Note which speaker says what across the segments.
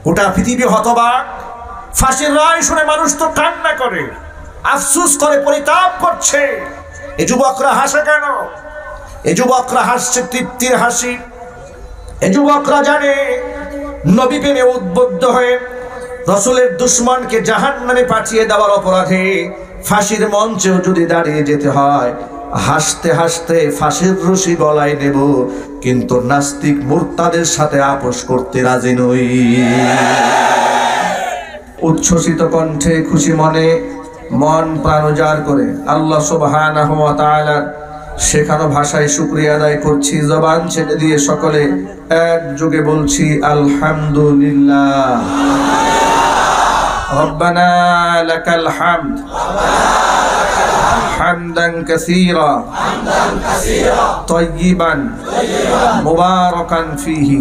Speaker 1: গোটা পৃথিবী হতবাক। ফাঁসির রায় শুনে মানুষ তো কান্না করে, আফসোস করে, পরিতাপ করছে। এই যুবকরা হাসে কেন? এই যুবকরা হাসছে তৃপ্তির হাসি। এই যুবকরা জানে নবী প্রেমে উদ্বুদ্ধ হয়ে রাসূলের দুশমনকে জাহান্নামে পাঠিয়ে দেওয়ার অপরাধে ফাঁসির মঞ্চেও যদি দাঁড়িয়ে যেতে হয়, হাসতে হাসতে ফাঁসির রশি গলায় নেব, কিন্তু নাস্তিক মুরতাদের সাথে আপোষ করতে রাজি নই। উচ্ছ্বসিত কণ্ঠে, খুশি মনে, মন প্রাণ উজাড় করে আল্লাহ সুবহানাহু ওয়া তাআলার শেখানো ভাষায় শুকরিয়া আদায় করছি। জবান ছেড়ে দিয়ে সকলে একযোগে বলছি আলহামদুলিল্লাহ। রব্বানা লাকাল হামদ হামদান কাসীরা তাইয়িবান মুবারাকান ফীহি।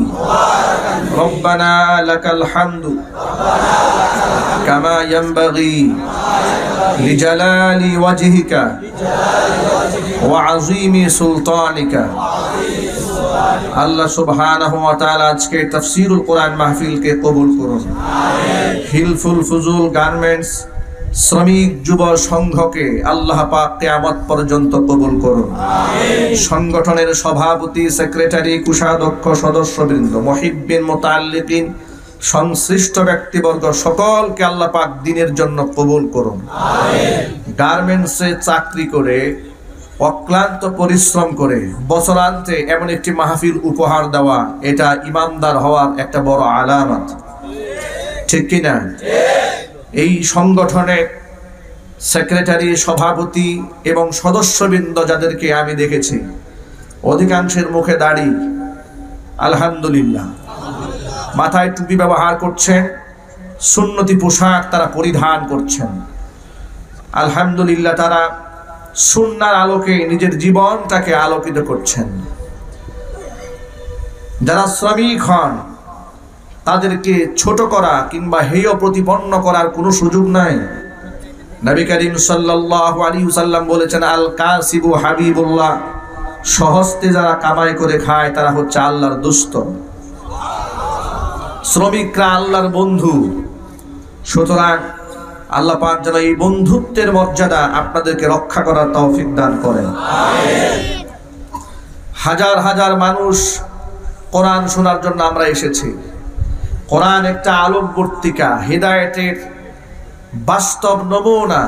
Speaker 1: রব্বানা লাকাল হামদু কামা ইয়ানবাগী লিজালালি ওয়াজহিকা ওয়া আযীমি সুলতানিকা। আল্লাহ সুবহানাহু ওয়া তাআলা আজকে তাফসীরুল কোরআন মাহফিলকে কবুল করুন। হিলফুল ফুজুল গার্মেন্টস শ্রমিক যুব সংঘকে আল্লাহ পাক কিয়ামত পর্যন্ত কবুল করুন। সংগঠনের সভাপতি, সেক্রেটারি, কোষাধ্যক্ষ, সদস্যবৃন্দ, মুহিব্বিন, মুতাআল্লিকিন, সংশ্লিষ্ট ব্যক্তিবর্গ সকলকে আল্লাহ পাক দ্বীনের জন্য কবুল করুন। গার্মেন্টসে চাকরি করে, অক্লান্ত পরিশ্রম করে বছরান্তে এমন একটি মাহফিল উপহার দেওয়া, এটা ইমানদার হওয়ার একটা বড় আলামত, ঠিক কিনা? এই সংগঠনের সেক্রেটারি, সভাপতি এবং সদস্যবৃন্দ যাদেরকে আমি দেখেছি, অধিকাংশের মুখে দাড়ি, আলহামদুলিল্লাহ। মাথায় টুপি ব্যবহার করছেন, সুন্নতি পোশাক তারা পরিধান করছেন, আলহামদুলিল্লাহ। তারা সুন্নাহর আলোকে নিজের জীবনটাকে আলোকিত করছেন। যারা শ্রমিক হন তাদেরকে ছোট করা কিংবা হেয় প্রতিপন্ন করার কোনো সুযোগ নাই। নবী করিম সাল্লাল্লাহু আলাইহি ওয়াসাল্লাম বলেছেন, আল কাসিবু হাবিবুল্লাহ, সহস্তে যারা কামাই করে খায় তারা হচ্ছে আল্লাহর দোস্ত। শ্রমিকরা আল্লাহর বন্ধু। সুতরাং আল্লাহ পাক যেন এই বন্ধুত্বের মর্যাদা আপনাদেরকে রক্ষা করার তৌফিক দান করেন। হাজার হাজার মানুষ কোরআন শোনার জন্য আমরা এসেছি। কোরআন একটা আলোকবর্তিকা, হেদায়েতের বাস্তব নমুনা।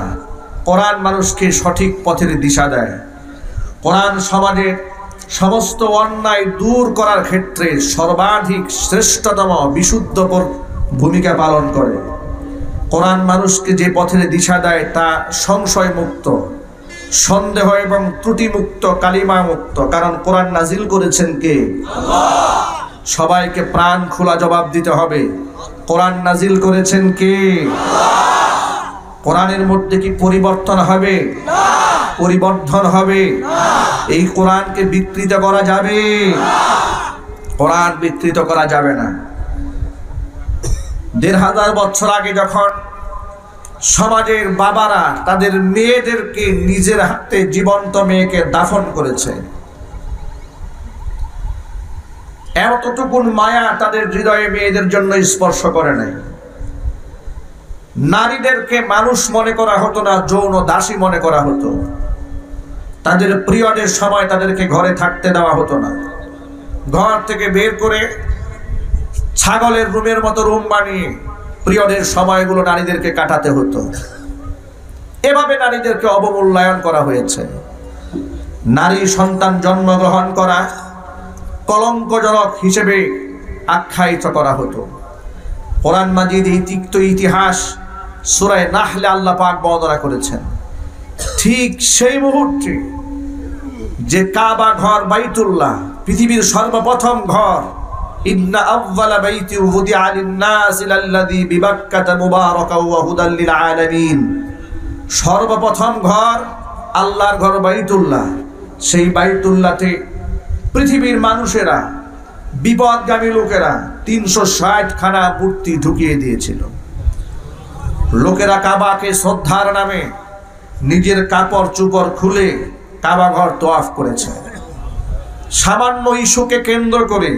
Speaker 1: কোরআন মানুষকে সঠিক পথের দিশা দেয়। কোরআন সমাজের সমস্ত অন্যায় দূর করার ক্ষেত্রে সর্বাধিক শ্রেষ্ঠতম বিশুদ্ধ ভূমিকা পালন করে। কোরআন মানুষকে যে পথের দিশা দেয় তা সংশয় মুক্ত, সন্দেহ এবং ত্রুটি মুক্ত, কালিমা মুক্ত। কারণ কোরআন নাজিল করেছেন কে? আল্লাহ। সবাইকে প্রাণ খোলা জবাব দিতে হবে, কোরআন নাজিল করেছেন কে? আল্লাহ। কোরআনের মধ্যে কি পরিবর্তন হবে? না। পরিবর্ধন হবে? না। এই কোরআনকে বিকৃত করা যাবে? না। কোরআন বিকৃত করা যাবে না। ১৫০০ বছর আগে যখন সমাজের বাবারা তাদের মেয়েদেরকে নিজের হাতে জীবন্ত মেয়েকে দাফন করেছে, এতটুকুন মায়া তাদের হৃদয়ে মেয়েদের জন্য স্পর্শ করে নাই। নারীদেরকে মানুষ মনে করা হতো না, যৌন দাসী মনে করা হতো। তাদের পিরিয়ডের সময় তাদেরকে ঘরে থাকতে দেওয়া হতো না। ঘর থেকে বের করে ছাগলের রুমের মতো রুম বানিয়ে পিরিয়ডের সময়গুলো নারীদেরকে কাটাতে হতো। এভাবে নারীদেরকে অবমূল্যায়ন করা হয়েছে। নারী সন্তান জন্মগ্রহণ করা কলঙ্কজনক হিসেবে আখ্যায়িত করা হতো। কোরআন মাজিদ এই তিক্ত ইতিহাস সূরা নাহলে আল্লাহ পাক বর্ণনা করেছেন। ঠিক সেই মুহূর্তে যে কাবা ঘর, বাইতুল্লাহ, পৃথিবীর সর্বপ্রথম ঘর, ইন্না আউয়ালা বাইতি উযিআ লিন-নাস লাল্লাযী বিবাক্কাতা মুবারাকাও ওয়া হুদাল লিল আলামিন, সর্বপ্রথম ঘর আল্লাহর ঘর বাইতুল্লাহ। সেই বাইতুল্লাহতে পৃথিবীর মানুষেরা, বিপদগামী লোকেরা ৩৬০ খানা মূর্তি ঢুকিয়ে দিয়েছিল। লোকেরা কাবাকে শ্রদ্ধার নামে নিজের কাপড় চোপড় খুলে কাবা ঘর তোয়াফ করেছে। সামান্য ইস্যুকে কেন্দ্র করে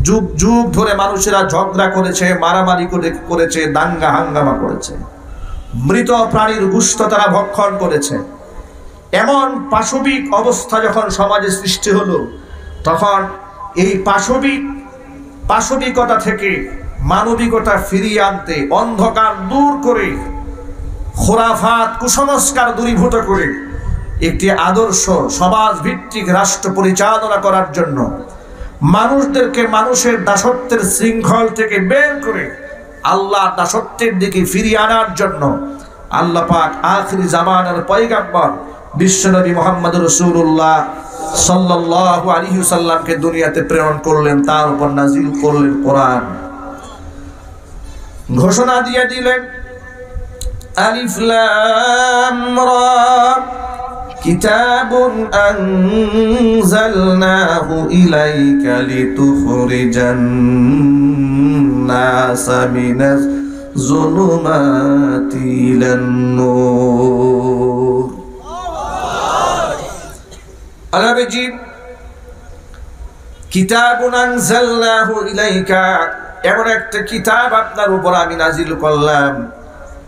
Speaker 1: যুগ যুগ ধরে মানুষেরা ঝগড়া করেছে, মারামারি করেছে, দাঙ্গা হাঙ্গামা করেছে, মৃত প্রাণীর গোশত তারা ভক্ষণ করেছে। এমন পাশবিক অবস্থা যখন সমাজে সৃষ্টি হলো, তখন এই পাশবিকতা থেকে মানবিকতা ফিরিয়ে আনতে, অন্ধকার দূর করে, খোরাফাত কুসংস্কার দূরীভূত করে একটি আদর্শ সমাজ ভিত্তিক রাষ্ট্র পরিচালনা করার জন্য, মানুষদেরকে মানুষের দাসত্বের শৃঙ্খল থেকে বের করে আল্লাহর দাসত্বের দিকে ফিরিয়ে আনার জন্য আল্লাহ পাক আখিরি জামানার পয়গম্বর বিশ্বনবী মুহাম্মদ রাসূলুল্লাহ সাল্লাল্লাহু আলাইহি ওয়াসাল্লামকে দুনিয়াতে প্রেরণ করলেন। তার উপর নাজিল করলেন কোরআন। ঘোষণা দিয়ে দিলেন, আলিফ লাম রা কিতাবুন আনজালনাহু ইলাইকা লিতুখরিজান নাসা মিনাজ যুলুমাতি ইলান নূর। আলাবেজি কিতাবুন আনজালনাহু ইলাইকা, এমন একটা কিতাব আপনার উপর আমি নাজিল করলাম,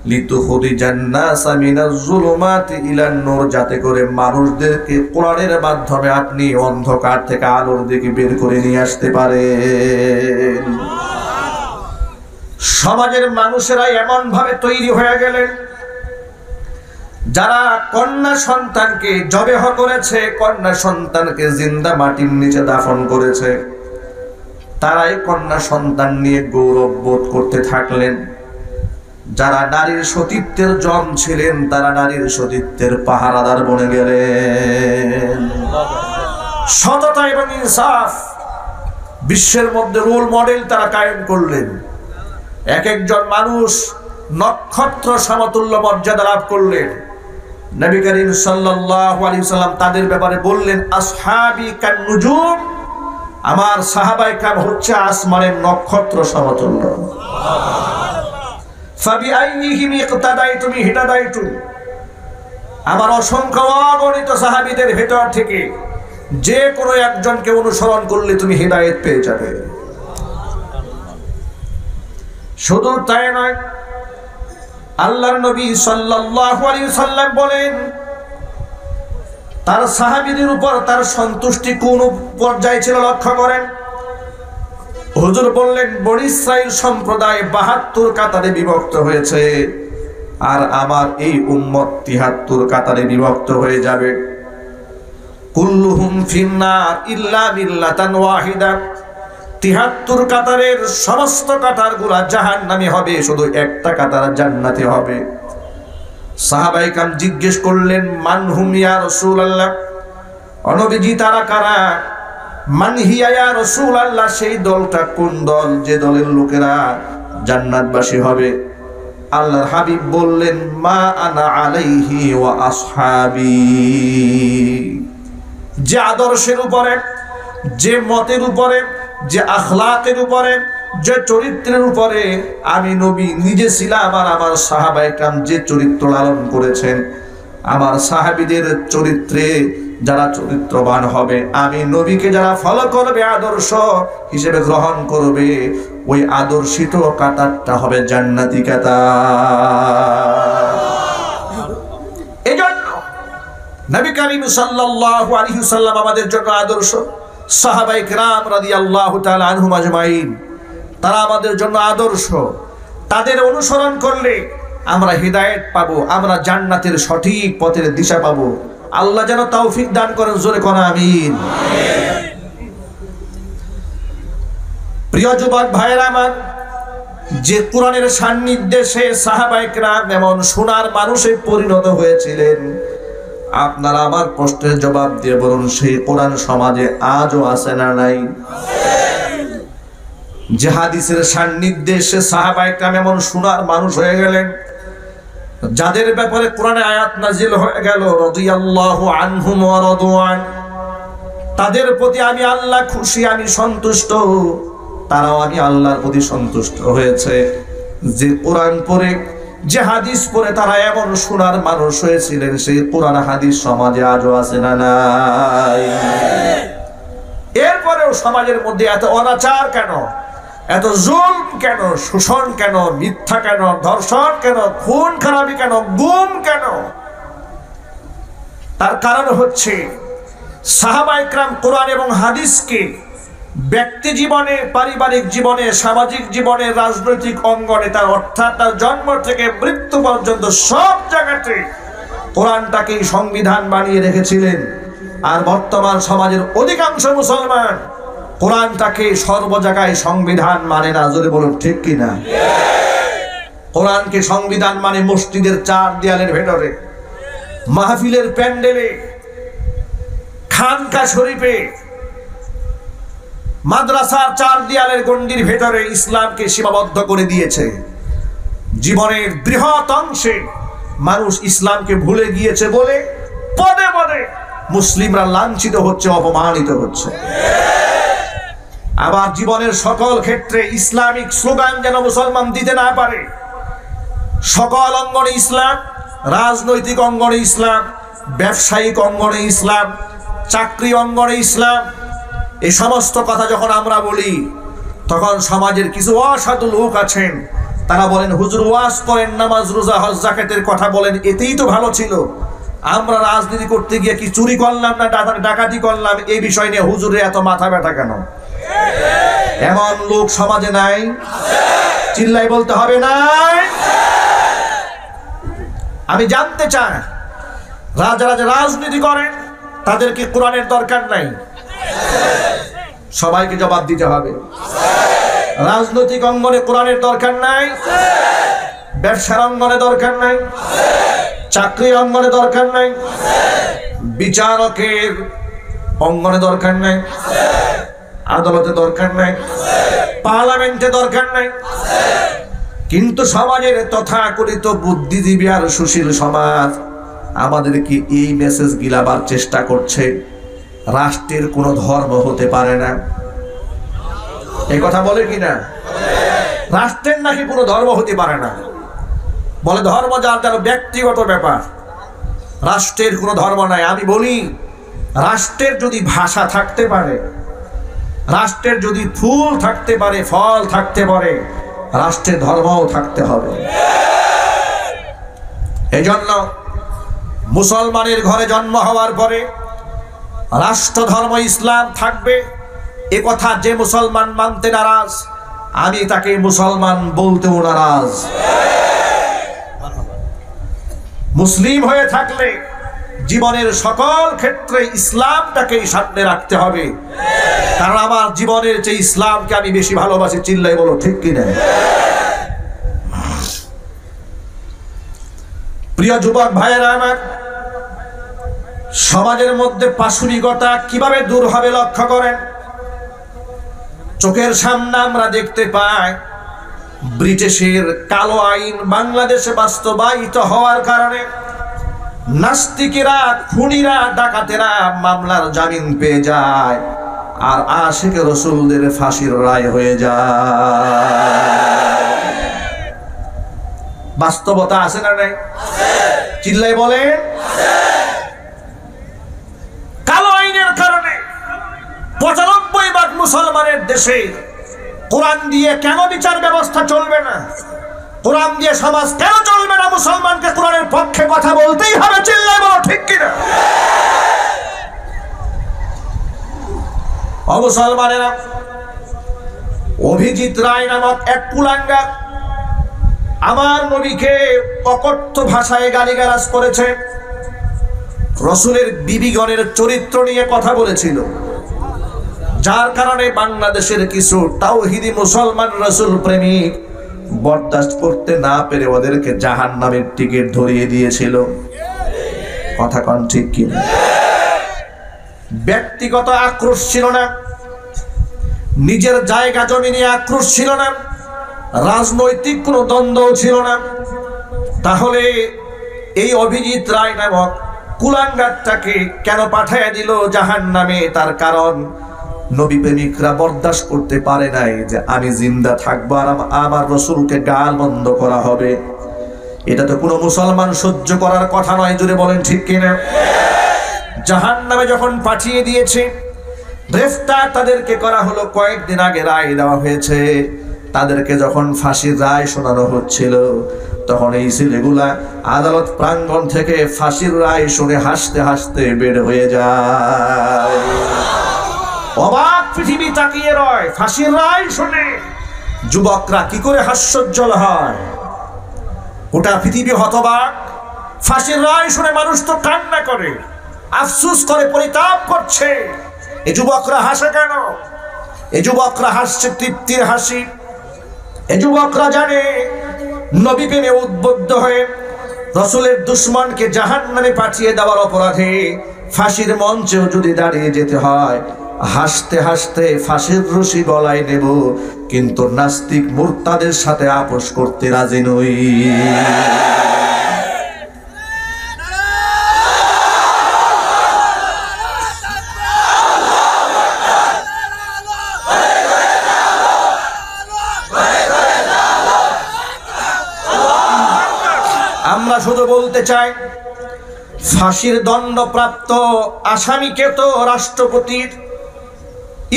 Speaker 1: লিতুখরিজান নাসা মিনাজ যুলুমাতি ইলান নূর, যাতে করে মানুষদেরকে কোরআনের মাধ্যমে আপনি অন্ধকার থেকে আলোর দিকে বের করে নিয়ে আসতে পারেন। সমাজের মানুষেরা এমন ভাবে তৈরি হয়ে গেলেন, যারা কন্যা সন্তানকে জবেহ করেছে, কন্যা সন্তানকে জিন্দা মাটির নিচে দাফন করেছে, তারাই কন্যা সন্তান নিয়ে গৌরব বোধ করতে থাকলেন। যারা নারীর সতীত্বের জম ছিলেন, তারা নারীর সতীত্বের পাহারাদার বনে গেলেন। সততা এবং ইনসাফ বিশ্বের মধ্যে রোল মডেল তারা কায়েম করলেন। এক একজন মানুষ নক্ষত্র সমতুল্য মর্যাদা লাভ করলেন। নবী করিম সাল্লাল্লাহু আলাইহি ওয়াসাল্লাম তাদের ব্যাপারে বললেন, আসহাবি কান নুজুম, আমার সাহাবায়ে কেরাম হচ্ছে আসমানের নক্ষত্র সমতুল্য। ফাবিআইহিম ইকতাদাইতুম ইহতাদাইতুম, আমার অসংখ্য অগণিত সাহাবীদের ভেতর থেকে যে কোনো একজনকে অনুসরণ করলে তুমি হিদায়াত পেয়ে যাবে। শুধু তাই নয়, আল্লাহর নবী সাল্লাল্লাহু আলাইহি ওয়াসাল্লাম বলেন, তার সাহাবীদের উপর তার সন্তুষ্টি কোন পর্যায়ে ছিল লক্ষ্য করেন। হুজুর বললেন, বনী ইসরাইল সম্প্রদায় ৭২ কাতারে বিভক্ত হয়েছে, আর আমার এই উম্মত ৭৩ কাতারে বিভক্ত হয়ে যাবে। কুল্লুহুম ফিন্নার ইল্লা মিল্লাতান ওয়াহিদা, ৭৩ কাতারের সমস্ত কাতারগুলা জাহান্নামী হবে, শুধু একটা কাতার জান্নাতে হবে। সাহাবায়ে কেরাম জিজ্ঞেস করলেন, মান হুম ইয়া রাসূলুল্লাহ, নবীজি তারা কারা? মান হিয়া ইয়া রাসূলুল্লাহ, সেই দলটা কোন দল যে দলের লোকেরা জান্নাতবাসী হবে? আল্লাহর হাবিব বললেন, মা আনা আলাইহি ওয়া আসহাবি, যে আদর্শের উপরে, যে মতের উপরে, যে আখলাকের উপরে, যে চরিত্রের উপরে আমি নবী নিজে ছিলাম, আর আমার সাহাবায়ে কেরাম যে চরিত্র লালন করেছেন, আমার সাহাবীদের চরিত্রে যারা চরিত্রবান হবে, আমি নবীকে যারা ফলো করবে, আদর্শ হিসেবে গ্রহণ করবে, ওই আদর্শিত কাতারটা হবে জান্নাতি কাতার। এজন্য নবী করিম সাল্লাল্লাহু আলাইহি ওয়াসাল্লাম আমাদের জন্য আদর্শ। সাহাবায়ে কেরাম রাদিয়াল্লাহু তাআলা আনহুম আজমাইন, তারা আমাদের জন্য আদর্শ। তাদের অনুসরণ করলে আমরা হিদায়াত পাবো, আমরা জান্নাতের সঠিক পথের দিশা পাবো। আল্লাহ যেন তৌফিক দান করেন, জোরে কোন আমিন। প্রিয় যুবক ভাইরা আমার, যে কোরআনের সান্নিধ্যে সাহাবায়ে কেরাম এমন সোনার মানুষে পরিণত হয়েছিলেন, আপনারা আমার প্রশ্নের জবাব দিয়ে বলুন, সেই কোরআন সমাজে আজও আছে না নাই? যে হাদিসের সান্নিধ্যে সাহাবায়ে কেরাম এমন সোনার মানুষ হয়ে গেলেন, যাদের ব্যাপারে কোরআনে আয়াত নাজিল হয়ে গেল, রাদিয়াল্লাহু আনহুম ওয়া রাদু আন, তাদের প্রতি আমি আল্লাহ খুশি, আমি সন্তুষ্ট, তারাও আমি আল্লাহর প্রতি সন্তুষ্ট হয়েছে। যে কোরআন পড়ে, যে হাদিস পড়ে তারা এমন সোনার মানুষ হয়েছিলেন, সেই কোরআন হাদিস সমাজে আজও আছে না নাই? এরপরেও সমাজের মধ্যে এত অনাচার কেন, এত জুলম কেন, শোষণ কেন, মিথ্যা কেন, ধর্ষণ কেন, খুন খারাপি কেন, গুম কেন? তার কারণ হচ্ছে সাহাবায়ে কেরাম কোরআন এবং হাদিসকে ব্যক্তি জীবনে, পারিবারিক জীবনে, সামাজিক জীবনে, রাজনৈতিক অঙ্গনে, তার অর্থাৎ তার জন্ম থেকে মৃত্যু পর্যন্ত সব জায়গাতে কোরআনটাকেই সংবিধান বানিয়ে রেখেছিলেন। আর বর্তমান সমাজের অধিকাংশ মুসলমান কোরআনটাকে সর্ব জায়গায় সংবিধান মানে না। জোরে বলুন ঠিক কিনা? কোরআনকে সংবিধান মানে মসজিদের চার দেয়ালের ভেতরে, মাহফিলের প্যান্ডেলে, খানকা শরীফে, মাদ্রাসার চার দেয়ালের গণ্ডির ভেতরে ইসলামকে সীমাবদ্ধ করে দিয়েছে। জীবনের বৃহৎ অংশে মানুষ ইসলামকে ভুলে গিয়েছে বলে পদে পদে মুসলিমরা লাঞ্ছিত হচ্ছে, অপমানিত হচ্ছে। আবার জীবনের সকল ক্ষেত্রে ইসলামিক স্লোগান যেন মুসলমান দিতে না পারে। সকল অঙ্গনে ইসলাম, রাজনৈতিক অঙ্গনে ইসলাম, ব্যবসায়িক অঙ্গনে ইসলাম, চাকরি অঙ্গনে ইসলাম, এই সমস্ত কথা যখন আমরা বলি তখন সমাজের কিছু অসাধু লোক আছেন, তারা বলেন হুজুর ওয়াজ করেন, নামাজ রোজা হজ যাকাতের কথা বলেন, এতেই তো ভালো ছিল। আমরা রাজনীতি করতে গিয়ে কি চুরি করলাম না ডাকাতি করলাম, এই বিষয় নিয়ে হুজুরের এত মাথা ব্যথা কেন? এমন লোক সমাজে নাই? চিল্লাই বলতে হবে নাই? আমি জানতে চাই, যারা রাজনীতি করেন তাদেরকে কোরআনের দরকার নাই? সবাইকে জবাব দিতে হবে। রাজনৈতিক অঙ্গনে কোরআনের দরকার নাই? ব্যবসার অঙ্গনে দরকার নাই? চাকরির অঙ্গনে দরকার নাই? বিচারকের অঙ্গনে দরকার নাই? আদালতে দরকার নাই? পার্লামেন্টে দরকার নাই? কিন্তু সমাজের তথাকথিত বুদ্ধিজীবী আর সুশীল সমাজ আমাদেরকে এই মেসেজ গিলাবার চেষ্টা করছে, রাষ্ট্রের কোনো ধর্ম হতে পারে না। এই কথা বলে কিনা? রাষ্ট্রের নাকি কোনো ধর্ম হতে পারে না। বলে ধর্ম যার যার ব্যক্তিগত ব্যাপার, রাষ্ট্রের কোনো ধর্ম নাই। আমি বলি, রাষ্ট্রের যদি ভাষা থাকতে পারে, রাষ্ট্রের যদি ফুল থাকতে পারে, ফল থাকতে পারে, রাষ্ট্রের ধর্মও থাকতে হবে। এই জন্য মুসলমানের ঘরে জন্ম হওয়ার পরে রাষ্ট্র ধর্ম ইসলাম থাকবে, এ কথা যে মুসলমান মানতে নারাজ, আমি তাকে মুসলমান বলতেও নারাজ। মুসলিম হয়ে থাকলে জীবনের সকল ক্ষেত্রে ইসলামটাকেই সামনে রাখতে হবে, কারণ আমার জীবনের যে ইসলামকে আমি বেশি ভালোবাসি। চিল্লাই বলো ঠিক কিনা? প্রিয় যুবক ভাইয়েরা আমার, সমাজের মধ্যে পাশবিকতা কিভাবে দূর হবে লক্ষ্য করেন। চোখের সামনে আমরা দেখতে পাই ব্রিটিশের কালো আইন বাংলাদেশে বাস্তবায়িত হওয়ার কারণে নাস্তিকেরা, খুনিরা, ডাকাতেরা মামলার জামিন পেয়ে যায়, আর আশিকে রসুলদের ফাঁসির রায় হয়ে যায়। বাস্তবতা আছে না নাই? চিল্লাই বলে। কালো আইনের কারণে ৯৫% মুসলমানের দেশে কোরআন দিয়ে কেন বিচার ব্যবস্থা চলবে না? কোরআন দিয়ে সমাজ কেন চলবে না? মুসলমানকে কোরআনের পক্ষে কথা বলতেই হবে। চিল্লাই বলো ঠিক কিনা? মুসলমানেরা, অভিজিৎ রায় নামক এক কুলাঙ্গার আমার নবীকে অকথ্য ভাষায় গালিগালাজ করেছে, রসুলের বিবিগণের চরিত্র নিয়ে কথা বলেছিল, যার কারণে বাংলাদেশের কিছু তাওহীদি মুসলমান রসুল প্রেমিক বরদাস্ত করতে না পেরে ওদেরকে জাহান্নামের টিকিট ধরিয়ে দিয়েছিল। কথা কোন ঠিক কিনা? ব্যক্তিগত আক্রোশ ছিল না, নিজের জায়গা জমি নিয়ে আক্রোশ ছিল না, রাজনৈতিক কোনো দ্বন্দ্ব ছিল না। তাহলে এই অভিজিৎ রায় নামক কুলাঙ্গারটাকে কেন পাঠাইয়া দিল জাহান্নামে? তার কারণ নবী প্রেমিকরা বরদাস্ত করতে পারে নাই যে আমি জিন্দা থাকবো আর আমার রসুলকে গাল বন্ধ করা হবে। এটা তো কোনো মুসলমান সহ্য করার কথা নয়। জুড়ে বলেন ঠিক কিনা? জাহান্নামে যখন পাঠিয়ে দিয়েছে, গ্রেফতার তাদেরকে করা হলো। কয়েকদিন আগে রায় দেওয়া হয়েছে। তাদেরকে যখন ফাঁসির রায় শোনানো হচ্ছিল, তখন এই ছেলেগুলা আদালত প্রাঙ্গণ থেকে ফাঁসির রায় শুনে হাসতে হাসতে বের হয়ে যায়। অবাক পৃথিবী তাকিয়ে রয় ফাঁসির রায় শুনে। যুবকরা কি করে হাস্যোজ্জ্বল হয়, গোটা পৃথিবী হতবাক। ফাঁসির রায় শুনে মানুষ তো কান্না করে, আফসোস করে, পরিতাপ করছে। এই যুবকরা হাসে কেন? এই যুবকরা হাসছে তৃপ্তির হাসি। এই যুবকরা জানে নবী প্রেমে উদ্বুদ্ধ হয়ে রাসূলের দুশমনকে জাহান্নামে পাঠিয়ে দেওয়ার অপরাধে ফাঁসির মঞ্চেও যদি দাঁড়িয়ে যেতে হয়, হাসতে হাসতে ফাঁসির রশি গলায় নেব, কিন্তু নাস্তিক মুরতাদের সাথে আপোষ করতে রাজি নই। আমরা শুধু বলতে চাই, ফাঁসির দণ্ডপ্রাপ্ত আসামিকে তো রাষ্ট্রপতির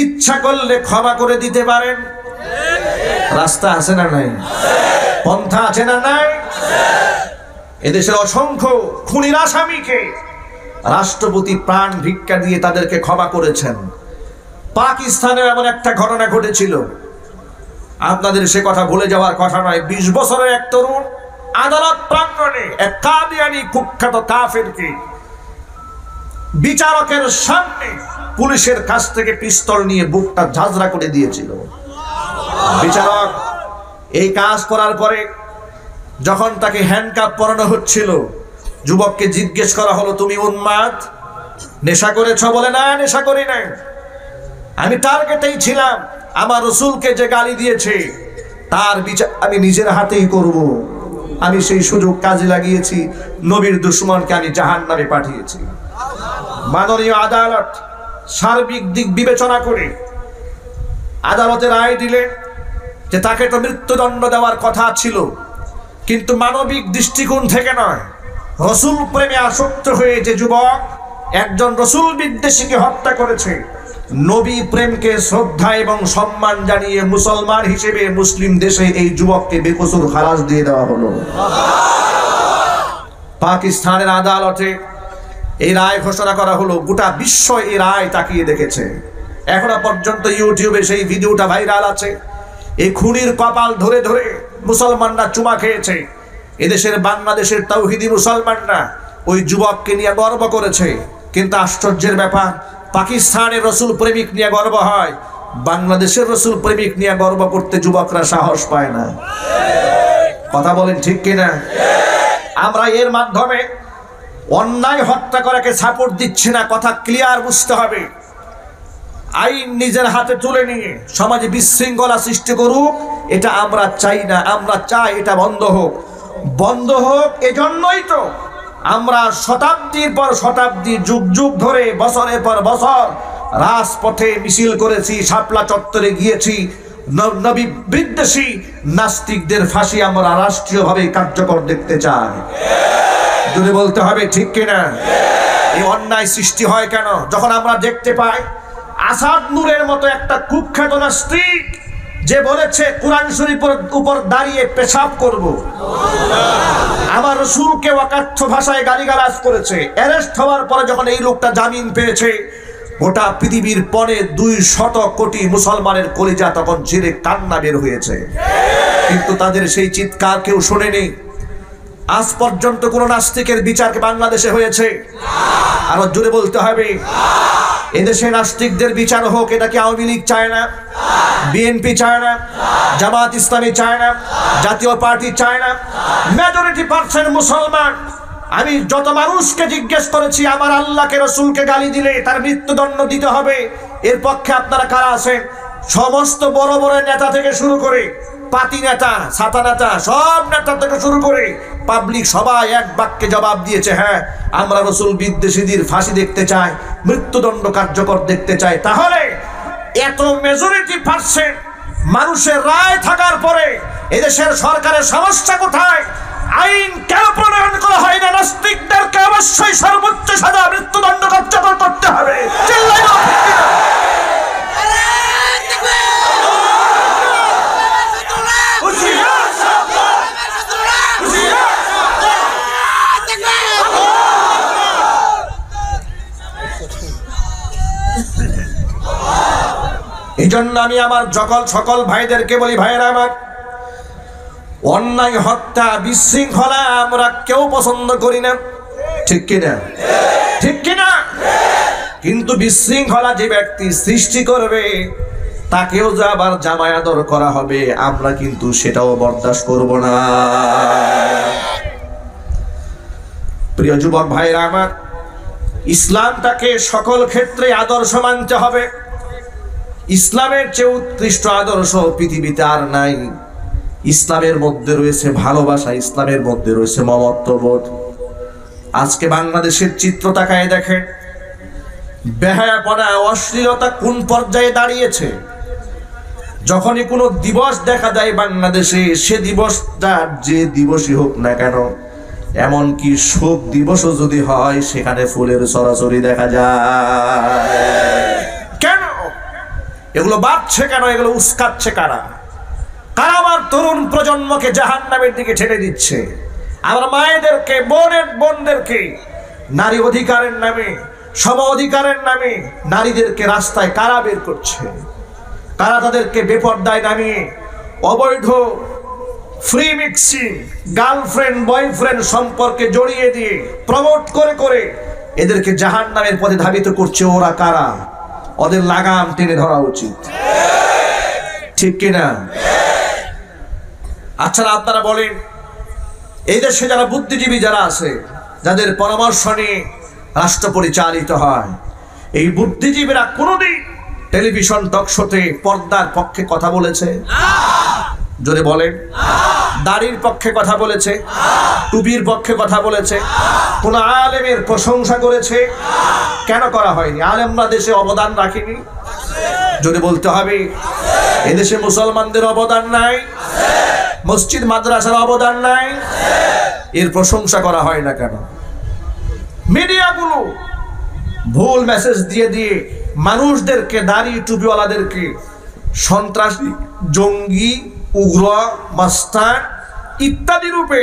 Speaker 1: ইচ্ছা করলে ক্ষমা করে দিতে পারেন। রাস্তা আছে না নাই? পন্থা আছে না নাই? এদেশের অসংখ্য খুনির আসামিকে রাষ্ট্রপতি প্রাণ ভিক্ষা দিয়ে তাদেরকে ক্ষমা করেছেন। পাকিস্তানে এমন একটা ঘটনা ঘটেছিল, আপনাদের সে কথা ভুলে যাওয়ার কথা নয়। 20 বছরের এক তরুণ আদালত প্রাঙ্গণে এক কাদিয়ানি কুখ্যাত কাফেরকে বিচারকের সামনে পুলিশের কাছ থেকে পিস্তল নিয়ে বুকটা ঝাঁঝরা করে দিয়েছিল। বিচারক এই কাজ করার পরে যখন তাকে হ্যান্ডকাপ পরানো হচ্ছিল, যুবককে জিজ্ঞেস করা হলো, তুমি উন্মাদ, নেশা করেছ? বলে, না, নেশা করি নাই, আমি টার্গেটেই ছিলাম। আমার রাসূলকে যে গালি দিয়েছে তার বিচার আমি নিজের হাতেই করব। আমি সেই সুযোগ কাজে লাগিয়েছি, নবীর দুশমনকে আমি জাহান্নামে পাঠিয়েছি। মাননীয় আদালত সার্বিক দিক বিবেচনা করে আদালতের রায় দিলে যে তাকে তো মৃত্যুদণ্ড দেওয়ার কথা ছিল, কিন্তু মানবিক দৃষ্টিকোণ থেকে নয়, রাসূল প্রেমে আসক্ত হয়ে যে যুবক একজন রাসূল বিদ্বেষীকে হত্যা করেছে, নবী প্রেমকে শ্রদ্ধা এবং সম্মান জানিয়ে মুসলমান হিসেবে মুসলিম দেশে এই যুবককে বেকসুর খালাস দিয়ে দেওয়া হলো। পাকিস্তানের আদালতে এই রায় ঘোষণা করা হলো। গোটা বিশ্ব এই রায় তাকিয়ে দেখেছে। এখনো পর্যন্ত ইউটিউবে সেই ভিডিওটা ভাইরাল আছে। এই খুনির কপাল ধরে ধরে মুসলমানরা চুমা খেয়েছে। এদেশের বাংলাদেশের তাওহীদি মুসলমানরা ওই যুবককে নিয়ে গর্ব করেছে। কিন্তু আশ্চর্যের ব্যাপার, পাকিস্তানের রাসূল প্রেমিক নিয়ে গর্ব হয়, বাংলাদেশের রাসূল প্রেমিক নিয়ে গর্ব করতে যুবকরা সাহস পায় না। কথা বলেন ঠিক কিনা? আমরা এর মাধ্যমে অন্যায় হত্যা করাকে সাপোর্ট দিচ্ছি না, কথা ক্লিয়ার বুঝতে হবে। আইন নিজের হাতে তুলে নিয়ে সমাজে বিশৃঙ্খলা সৃষ্টি করুক, এটা আমরা চাই না। আমরা চাই এটা বন্ধ হোক। বন্ধ হোক এজন্যই তো আমরা শতাব্দীর পর শতাব্দী, যুগ যুগ ধরে, বছরের পর বছর রাজপথে মিছিল করেছি, শাপলা চত্বরে গিয়েছি। নবী বিদ্বেষী নাস্তিকদের ফাঁসি আমরা রাষ্ট্রীয়ভাবে কার্যকর দেখতে চাই। যদি বলতে হবে ঠিক কিনা? এই অন্যায় সৃষ্টি হয় কেন? যখন আমরা দেখতে পাই আসাদ নূরের মতো একটা কুখ্যাত নাস্তিক যে বলেছে কুরআন শরীফের উপর দাঁড়িয়ে পেশাব করব, আমার রাসূলকে অকথ্য ভাষায় গালিগালাজ করেছে, অ্যারেস্ট হওয়ার পরে যখন এই লোকটা জামিন পেয়েছে, গোটা পৃথিবীর পরে 200 কোটি মুসলমানের কলিজা তখন ছিঁড়ে কান্না বের হয়েছে। কিন্তু তাদের সেই চিৎকার কেউ শোনেনি। আজ পর্যন্ত কোন নাস্তিকের বিচার বাংলাদেশে হয়েছে? আরো জোরে বলতে হবে, এদেশে নাস্তিকদের বিচার হোক। এটা কি আওয়ামী লীগ চায় না? বিএনপি চায় না? জামাত ইসলামী চায় না? জাতীয় পার্টি চায় না? মেজরিটি পার্সেন্ট মুসলমান। আমি যত মানুষকে জিজ্ঞেস করেছি, আমার আল্লাহকে রাসূলকে গালি দিলে তার মৃত্যুদণ্ড দিতে হবে, এর পক্ষে আপনারা কারা আছেন? সমস্ত বড় বড় নেতা থেকে শুরু করে পাতি নেতা, ছাতা নেতা, সব নেতা থেকে শুরু করে পাবলিক সবাই এক বাক্যে জবাব দিয়েছে, হ্যাঁ, আমরা রাসূল বিদ্বেষীদের ফাঁসি দেখতে চাই, মৃত্যুদণ্ড কার্যকর দেখতে চাই। তাহলে এত মেজরিটি পার্সেন্ট মানুষের রায় থাকার পরে এদেশের সরকারের সমস্যা কোথায়? আইন কেন প্রণয়ন করা হয় না? নাস্তিকদেরকে অবশ্যই সর্বোচ্চ সাজা, মৃত্যুদণ্ড কার্যকর করতে হবে। জন্য আমি আমার সকল ভাইদেরকে বলি, ভাইয়েরা আমার, অন্যায়, হত্যা, বিশৃঙ্খলা আমরা কেউ পছন্দ করি না, ঠিক কিনা? ঠিক কিনা? কিন্তু বিশৃঙ্খলা যে ব্যক্তি সৃষ্টি করবে তাকেও যে আবার জামাই আদর করা হবে, আমরা কিন্তু সেটাও বরদাস্ত করব না। প্রিয় যুবক ভাইরা আমার, ইসলামটাকে সকল ক্ষেত্রে আদর্শ মানতে হবে। ইসলামের চেয়ে উৎকৃষ্ট আদর্শ পৃথিবীতে আর নাই। ইসলামের মধ্যে রয়েছে ভালোবাসা, ইসলামের মধ্যে রয়েছে মমত্ববোধ। আজকে বাংলাদেশের চিত্র তাকায় দেখেন, বেহায়াপনা, অশ্লীলতা কোন পর্যায়ে দাঁড়িয়েছে। যখনই কোনো দিবস দেখা যায় বাংলাদেশে, সে দিবসটা যে দিবসই হোক না কেন, এমনকি শোক দিবসও যদি হয়, সেখানে ফুলের ছড়াছড়ি দেখা যায়। কেন এগুলো বাড়ছে? কেন এগুলো উস্কাচ্ছে? কারা কারা আমার তরুণ প্রজন্মকে জাহান্নামের দিকে ঠেলে দিচ্ছে? আমার মায়েদেরকে, বোনদেরকে নারী অধিকারের নামে, সম অধিকারের নামে নারীদেরকে রাস্তায় কারা বের করছে? কারা তাদেরকে বেপরদায় নামিয়ে অবৈধ ফ্রি মিক্সিং, গার্লফ্রেন্ড বয়ফ্রেন্ড সম্পর্কে জড়িয়ে দিয়ে প্রমোট করে এদেরকে জাহান্নামের পথে ধাবিত করছে? ওরা কারা? ওদের লাগাম টেনে ধরা উচিত, ঠিক কিনা? আচ্ছা, আপনারা বলেন, এই দেশে যারা বুদ্ধিজীবী যারা আছে, যাদের পরামর্শ নিয়ে রাষ্ট্র পরিচালিত হয়, এই বুদ্ধিজীবীরা কোনোদিন টেলিভিশন টক শোতে পর্দার পক্ষে কথা বলেছে? জোরে বলেন। দাড়ির পক্ষে কথা বলেছে? টুপির পক্ষে কথা বলেছে? কোন আলেমের প্রশংসা করেছে? কেন করা হয়নি? আলেমরা দেশে অবদান রাখেনি? জোরে বলতে হবে। এদেশে মুসলমানদের অবদান নাই? মসজিদ মাদ্রাসার অবদান নাই? এর প্রশংসা করা হয় না কেন? মিডিয়াগুলো ভুল মেসেজ দিয়ে দিয়ে মানুষদেরকে, দাড়ি টুপিওয়ালাদেরকে সন্ত্রাসী, জঙ্গি, উগ্র, মাস্তান ইত্যাদি রূপে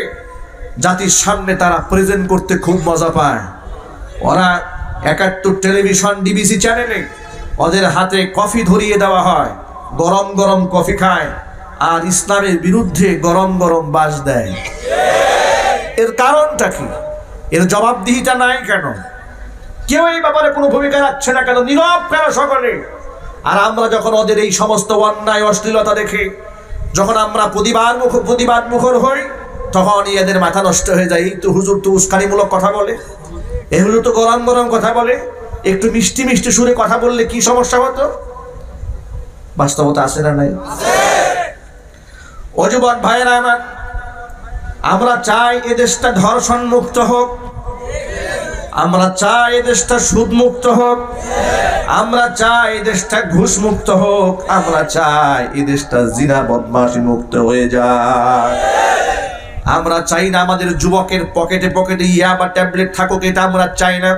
Speaker 1: জাতির সামনে তারা প্রেজেন্ট করতে খুব মজা পায়। ওরা 71 টেলিভিশন, ডিবিসি চ্যানেলে ওদের হাতে কফি ধরিয়ে দেওয়া হয়, গরম গরম কফি খায়, আর ইসলামের বিরুদ্ধে গরম গরম বাস দেয়। এর কারণটা কি? এর জবাবদিহিতা নাই কেন? কেউ এই ব্যাপারে কোনো ভূমিকা রাখছে না কেন? নীরব কেন সকলে? আর আমরা যখন ওদের এই সমস্ত অন্যায়, অশ্লীলতা দেখে যখন আমরা প্রতিবাদ মুখর হই, তখন এদের মাথা নষ্ট হয়ে যায়। এই তো হুজুর তো উস্কানিমূলক কথা বলে, এই হুজুর তো গরম গরম কথা বলে, একটু মিষ্টি মিষ্টি সুরে কথা বললে কি সমস্যা হতো? বাস্তবতা আছে না নাই? ও যুবক ভাইয়েরা আমার, আমরা চাই এ দেশটা ধর্ষণ মুক্ত হোক, আমরা চাই এ দেশটা সুদ মুক্ত হোক, আমরা চাই এ দেশটা ঘুষ মুক্ত হোক, আমরা চাই এ দেশটা জিনা বদমাশি মুক্ত হয়ে যায়। আমরা চাই না আমাদের যুবকের পকেটে পকেটে ইয়াবা ট্যাবলেট থাকুক, এটা আমরা চাই না।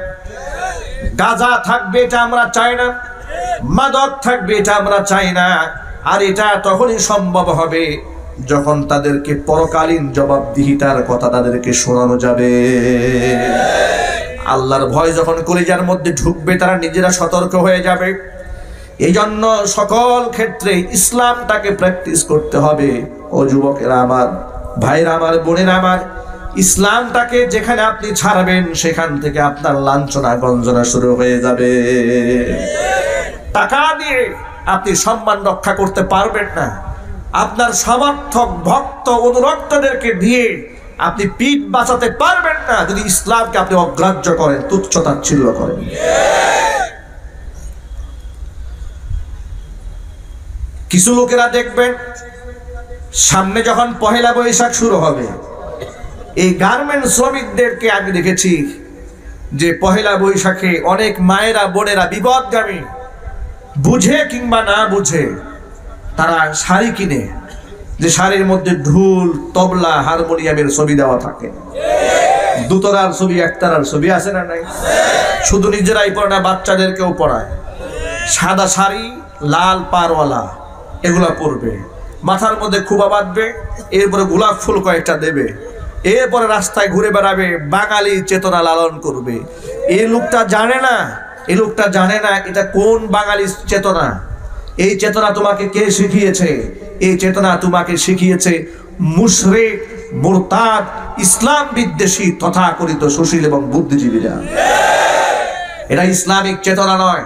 Speaker 1: গাঁজা থাকবে, এটা আমরা চাই না। মাদক থাকবে, এটা আমরা চাই না। আর এটা তখনই সম্ভব হবে যখন তাদেরকে পরকালীন জবাবদিহিতার কথা তাদেরকে শোনানো যাবে। আল্লাহর ভয় যখন কলিজার মধ্যে ঢুকবে, তারা নিজেরা সতর্ক হয়ে যাবে। এই জন্য সকল ক্ষেত্রে ইসলামটাকে প্র্যাকটিস করতে হবে। ও যুবকেরা আমার, ভাইরা আমার, বোনেরা আমার, ইসলামটাকে যেখানে আপনি ছাড়বেন, সেখান থেকে আপনার লাঞ্ছনা গঞ্জনা শুরু হয়ে যাবে। টাকা দিয়ে আপনি সম্মান রক্ষা করতে পারবেন না। আপনার সমর্থক, ভক্ত, অনুরক্তদেরকে দিয়ে আপনি পিঠ বাঁচাতে পারবেন না যদি ইসলামকে আপনি অগ্রাহ্য করেন, তুচ্ছ তাচ্ছিল্য করেন। কিছু লোকেরা দেখবেন, সামনে যখন পহেলা বৈশাখ শুরু হবে, এই গার্মেন্টস শ্রমিকদেরকে আমি দেখেছি যে পহেলা বৈশাখে অনেক মায়েরা, বোনেরা বিপদগামী, বুঝে কিংবা না বুঝে তারা শাড়ি কিনে, যে শাড়ির মধ্যে ঢোল, তবলা, হারমোনিয়ামের ছবি দেওয়া থাকে, দুতরার ছবি, একতারার ছবি আছে না নাই? শুধু নিজেরাই পড়ে না, বাচ্চাদেরকেও পড়ায়। সাদা শাড়ি, লাল পারওয়ালা, এগুলা পরবে, মাথার মধ্যে খুবা বাঁধবে, এরপরে গোলাপ ফুল কয়েকটা দেবে, এরপরে রাস্তায় ঘুরে বেড়াবে, বাঙালি চেতনা লালন করবে। এই লোকটা জানে না, এই লোকটা জানে না এটা কোন বাঙালি চেতনা, এই চেতনা তোমাকে কে শিখিয়েছে? এই চেতনা তোমাকে শিখিয়েছে মুশরিক, মুরতাদ, ইসলাম বিদ্বেষী তথাকথিত সুশীল এবং বুদ্ধিজীবীরা। এটা ইসলামিক চেতনা নয়,